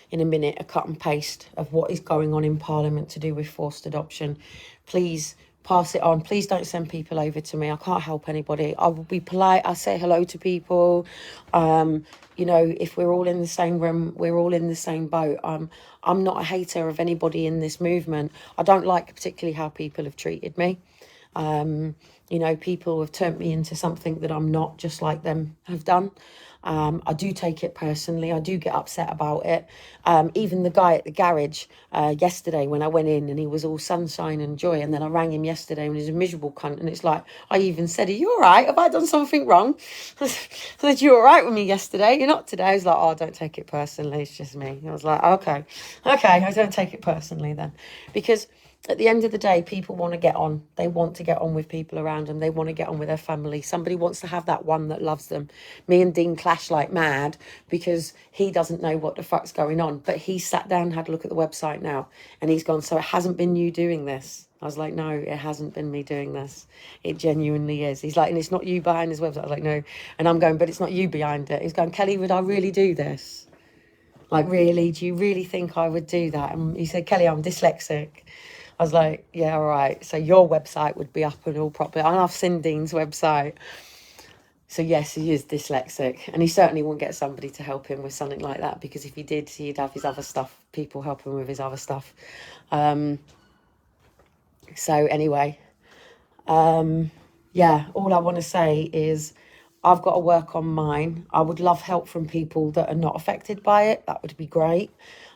in a minute a cut and paste of what is going on in Parliament to do with forced adoption. Please pass it on. Please don't send people over to me. I can't help anybody. I will be polite. I say hello to people. You know, if we're all in the same room, we're all in the same boat. I'm not a hater of anybody in this movement. I don't like particularly how people have treated me. You know, people have turned me into something that I'm not, just like them have done. I do take it personally. I do get upset about it. Even the guy at the garage yesterday when I went in and he was all sunshine and joy, and then I rang him yesterday and he's a miserable cunt, and it's like, I even said, are you all right? Have I done something wrong? I said, you all right with me yesterday? You're not today. I was like, oh, don't take it personally. It's just me. I was like, okay, I don't take it personally then. Because at the end of the day, people want to get on. They want to get on with people around them. They want to get on with their family. Somebody wants to have that one that loves them. Me and Dean clash like mad because he doesn't know what the fuck's going on. But he sat down and had a look at the website now. And he's gone, so it hasn't been you doing this? I was like, no, it hasn't been me doing this. It genuinely is. He's like, and it's not you behind his website. I was like, no. And I'm going, but it's not you behind it. He's going, Kelly, would I really do this? Like, really? Do you really think I would do that? And he said, Kelly, I'm dyslexic. I was like, yeah, all right. So your website would be up and all proper. And I've seen Dean's website. So yes, he is dyslexic. And he certainly wouldn't get somebody to help him with something like that, because if he did, he'd have his other stuff, people help him with his other stuff. So anyway, yeah, all I want to say is I've got to work on mine. I would love help from people that are not affected by it. That would be great.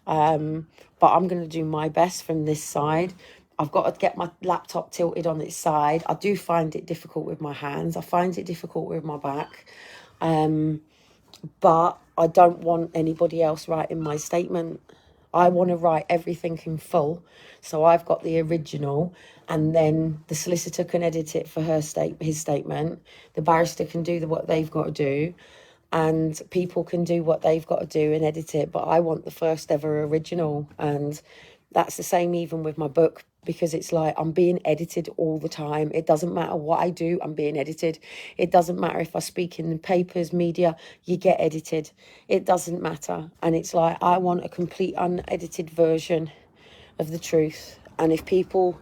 But I'm going to do my best from this side. I've got to get my laptop tilted on its side. I do find it difficult with my hands. I find it difficult with my back. But I don't want anybody else writing my statement. I want to write everything in full. So I've got the original, and then the solicitor can edit it for his statement. The barrister can do what they've got to do, and people can do what they've got to do and edit it. But I want the first ever original, and that's the same even with my book, because it's like I'm being edited all the time. It doesn't matter what I do, I'm being edited. It doesn't matter if I speak in the papers, media, you get edited. It doesn't matter. And it's like, I want a complete unedited version of the truth. And if people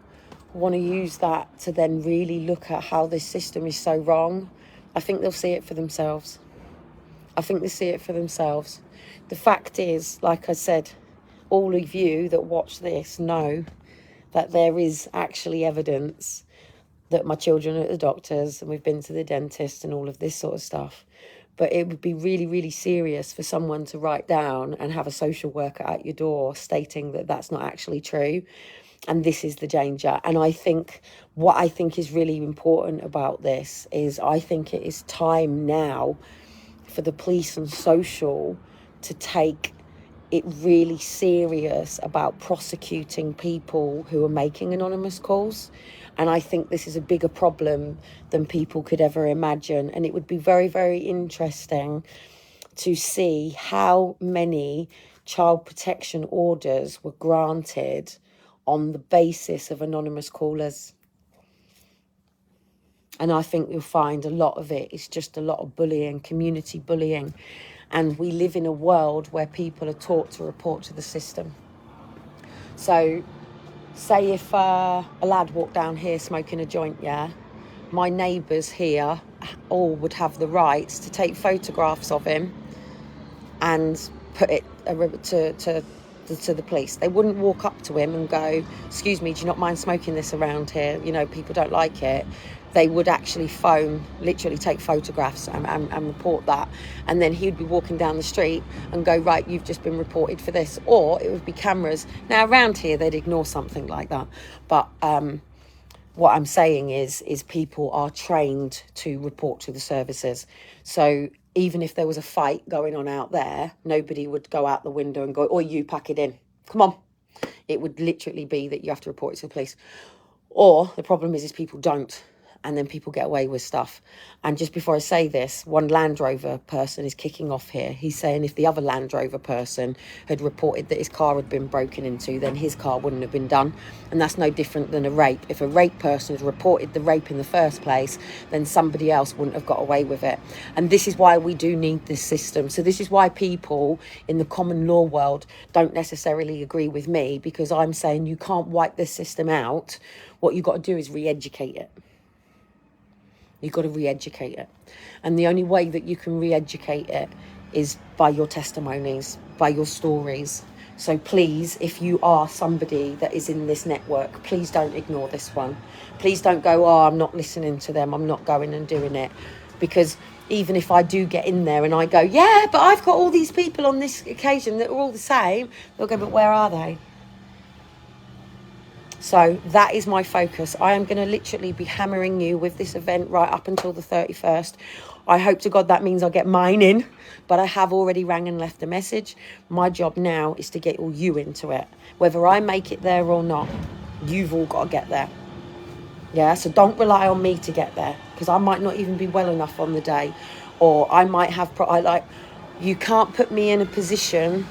want to use that to then really look at how this system is so wrong, I think they'll see it for themselves. I think they see it for themselves. The fact is, like I said, all of you that watch this know that there is actually evidence that my children are at the doctors and we've been to the dentist and all of this sort of stuff. But it would be really, really serious for someone to write down and have a social worker at your door stating that that's not actually true. And this is the danger. And I think what I think is really important about this is I think it is time now for the police and social to take it really serious about prosecuting people who are making anonymous calls. And I think this is a bigger problem than people could ever imagine. And it would be very, very interesting to see how many child protection orders were granted on the basis of anonymous callers. And I think you'll find a lot of it is just a lot of bullying, community bullying. And we live in a world where people are taught to report to the system. So say if a lad walked down here smoking a joint, yeah, my neighbours here all would have the rights to take photographs of him and put it to the police. They wouldn't walk up to him and go, excuse me, do you not mind smoking this around here? You know, people don't like it. They would actually literally take photographs and report that. And then he'd be walking down the street and go, right, you've just been reported for this. Or it would be cameras. Now, around here, they'd ignore something like that. But what I'm saying is people are trained to report to the services. So even if there was a fight going on out there, nobody would go out the window and go, oh, you pack it in. Come on. It would literally be that you have to report it to the police. Or the problem is people don't. And then people get away with stuff. And just before I say this, one Land Rover person is kicking off here. He's saying if the other Land Rover person had reported that his car had been broken into, then his car wouldn't have been done. And that's no different than a rape. If a rape person had reported the rape in the first place, then somebody else wouldn't have got away with it. And this is why we do need this system. So this is why people in the common law world don't necessarily agree with me, because I'm saying you can't wipe this system out. What you've got to do is re-educate it. You've got to re-educate it. And the only way that you can re-educate it is by your testimonies, by your stories. So please, if you are somebody that is in this network, please don't ignore this one. Please don't go, oh, I'm not listening to them, I'm not going and doing it. Because even if I do get in there and I go, yeah, but I've got all these people on this occasion that are all the same, they'll go, but where are they? So that is my focus. I am going to literally be hammering you with this event right up until the 31st. I hope to God that means I'll get mine in, but I have already rang and left a message. My job now is to get all you into it. Whether I make it there or not, you've all got to get there. Yeah, so don't rely on me to get there, because I might not even be well enough on the day, or I might have, you can't put me in a position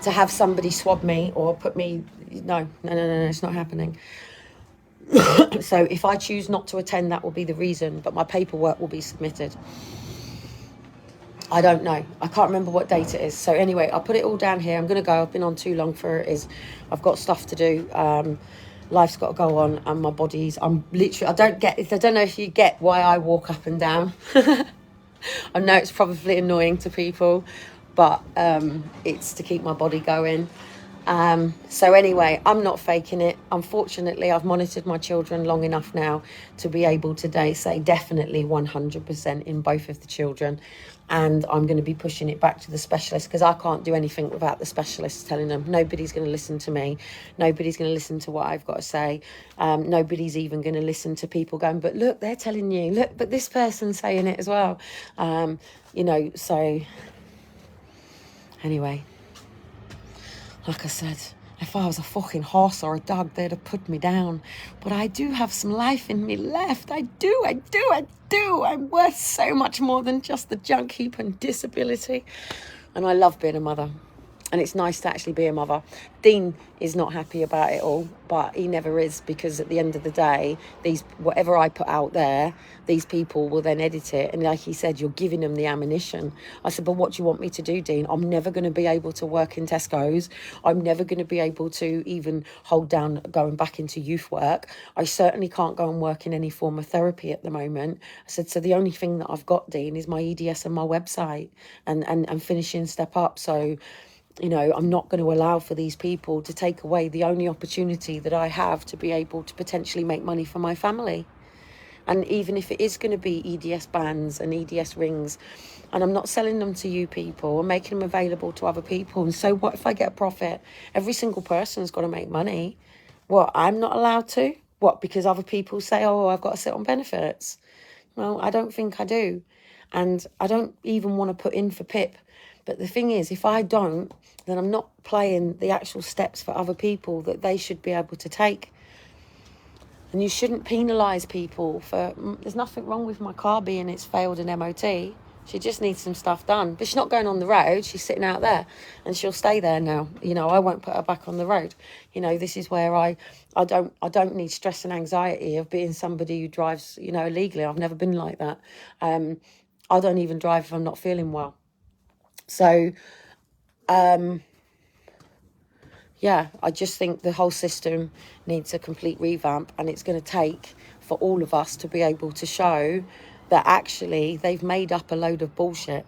to have somebody swab me or put me, no, it's not happening. So if I choose not to attend, that will be the reason, but my paperwork will be submitted. I don't know. I can't remember what date it is. So anyway, I'll put it all down here. I'm going to go. I've been on too long for it. I've got stuff to do. Life's got to go on, and my body's, I'm literally, I don't know if you get why I walk up and down. I know it's probably annoying to people, but it's to keep my body going. So anyway, I'm not faking it. Unfortunately, I've monitored my children long enough now to be able to say definitely 100% in both of the children. And I'm going to be pushing it back to the specialist, because I can't do anything without the specialist telling them. Nobody's going to listen to me. Nobody's going to listen to what I've got to say. Nobody's even going to listen to people going, but look, they're telling you, look, but this person's saying it as well. So anyway, like I said, if I was a fucking horse or a dog, they'd have put me down. But I do have some life in me left. I do. I'm worth so much more than just the junk heap and disability. And I love being a mother. And it's nice to actually be a mother. Dean is not happy about it all, but he never is, because at the end of the day, whatever I put out there, these people will then edit it. And like he said, you're giving them the ammunition. I said, but what do you want me to do, Dean? I'm never going to be able to work in Tesco's. I'm never going to be able to even hold down going back into youth work. I certainly can't go and work in any form of therapy at the moment. I said, so the only thing that I've got, Dean, is my EDS and my website and finishing Step Up. So, I'm not going to allow for these people to take away the only opportunity that I have to be able to potentially make money for my family. And even if it is going to be EDS bands and EDS rings, and I'm not selling them to you people, I'm making them available to other people. And so what if I get a profit? Every single person's got to make money. What, I'm not allowed to? What, because other people say, oh, I've got to sit on benefits? Well, I don't think I do. And I don't even want to put in for PIP, But the thing is, if I don't, then I'm not playing the actual steps for other people that they should be able to take. And you shouldn't penalise people for... There's nothing wrong with my car being it's failed an MOT. She just needs some stuff done. But she's not going on the road. She's sitting out there. And she'll stay there now. You know, I won't put her back on the road. You know, this is where I don't need stress and anxiety of being somebody who drives, you know, illegally. I've never been like that. I don't even drive if I'm not feeling well. So, yeah, I just think the whole system needs a complete revamp, and it's going to take for all of us to be able to show that actually they've made up a load of bullshit.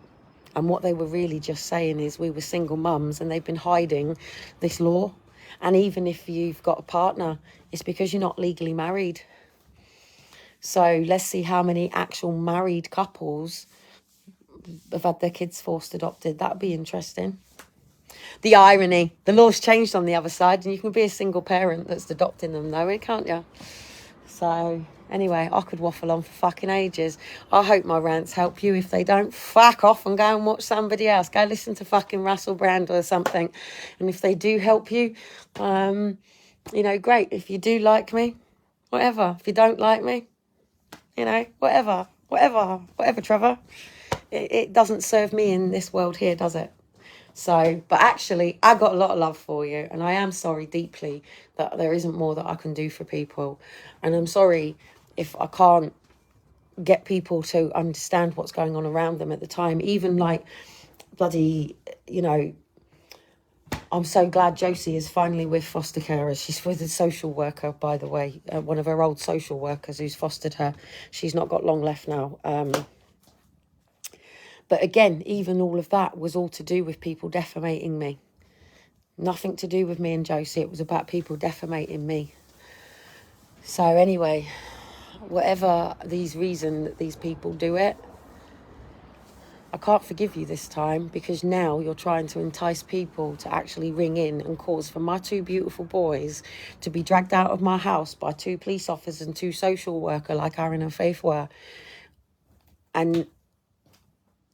And what they were really just saying is we were single mums and they've been hiding this law. And even if you've got a partner, it's because you're not legally married. So let's see how many actual married couples have had their kids forced adopted. That'd be interesting. The irony, the law's changed on the other side, and you can be a single parent that's adopting them though, can't you? So anyway, I could waffle on for fucking ages. I hope my rants help you. If they don't, fuck off and go and watch somebody else. Go listen to fucking Russell Brand or something. And if they do help you, you know, great. If you do like me, whatever. If you don't like me, you know, whatever, Trevor. It doesn't serve me in this world here, does it? So, but actually, I got a lot of love for you, and I am sorry deeply that there isn't more that I can do for people. And I'm sorry if I can't get people to understand what's going on around them at the time. Even like bloody, you know, I'm so glad Josie is finally with foster carers. She's with a social worker, by the way, one of her old social workers who's fostered her. She's not got long left now. But again, even all of that was all to do with people defamating me. Nothing to do with me and Josie. It was about people defamating me. So anyway, whatever these reason that these people do it, I can't forgive you this time, because now you're trying to entice people to actually ring in and cause for my two beautiful boys to be dragged out of my house by two police officers and two social workers like Aaron and Faith were. And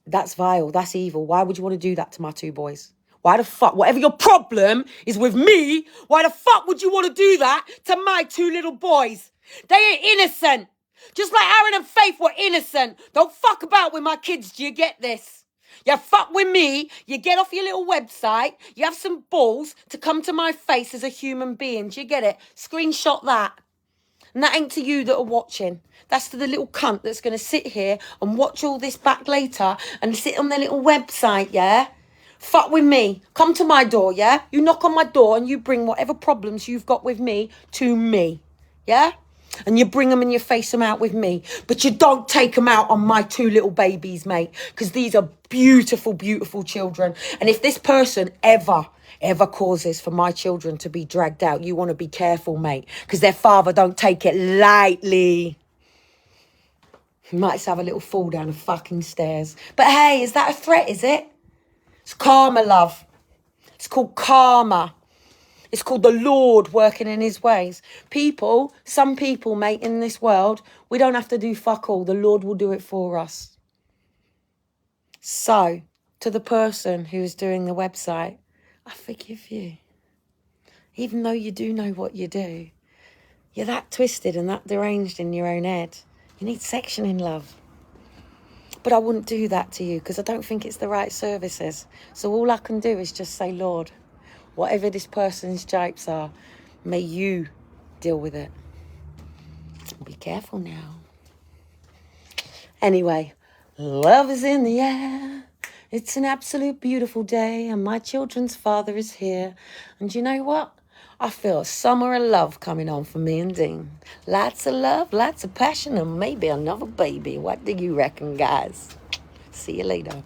that's vile. That's evil. Why would you want to do that to my two boys? Why the fuck, whatever your problem is with me, why the fuck would you want to do that to my two little boys? They ain't innocent. Just like Aaron and Faith were innocent. Don't fuck about with my kids. Do you get this? You fuck with me, you get off your little website, you have some balls to come to my face as a human being. Do you get it? Screenshot that. And that ain't to you that are watching. That's to the little cunt that's going to sit here and watch all this back later and sit on their little website, yeah? Fuck with me. Come to my door, yeah? You knock on my door and you bring whatever problems you've got with me to me, yeah? And you bring them and you face them out with me. But you don't take them out on my two little babies, mate. Because these are beautiful, beautiful children. And if this person ever causes for my children to be dragged out, you want to be careful, mate. Because their father don't take it lightly. You might just have a little fall down the fucking stairs. But hey, is that a threat, is it? It's karma, love. It's called karma. It's called the Lord working in his ways. People, some people, mate, in this world, we don't have to do fuck all. The Lord will do it for us. So, to the person who is doing the website, I forgive you. Even though you do know what you do, you're that twisted and that deranged in your own head. You need sectioning, love. But I wouldn't do that to you because I don't think it's the right services. So all I can do is just say, Lord, whatever this person's japes are, may you deal with it. Be careful now. Anyway, love is in the air. It's an absolute beautiful day and my children's father is here. And you know what? I feel a summer of love coming on for me and Dean. Lots of love, lots of passion, and maybe another baby. What do you reckon, guys? See you later.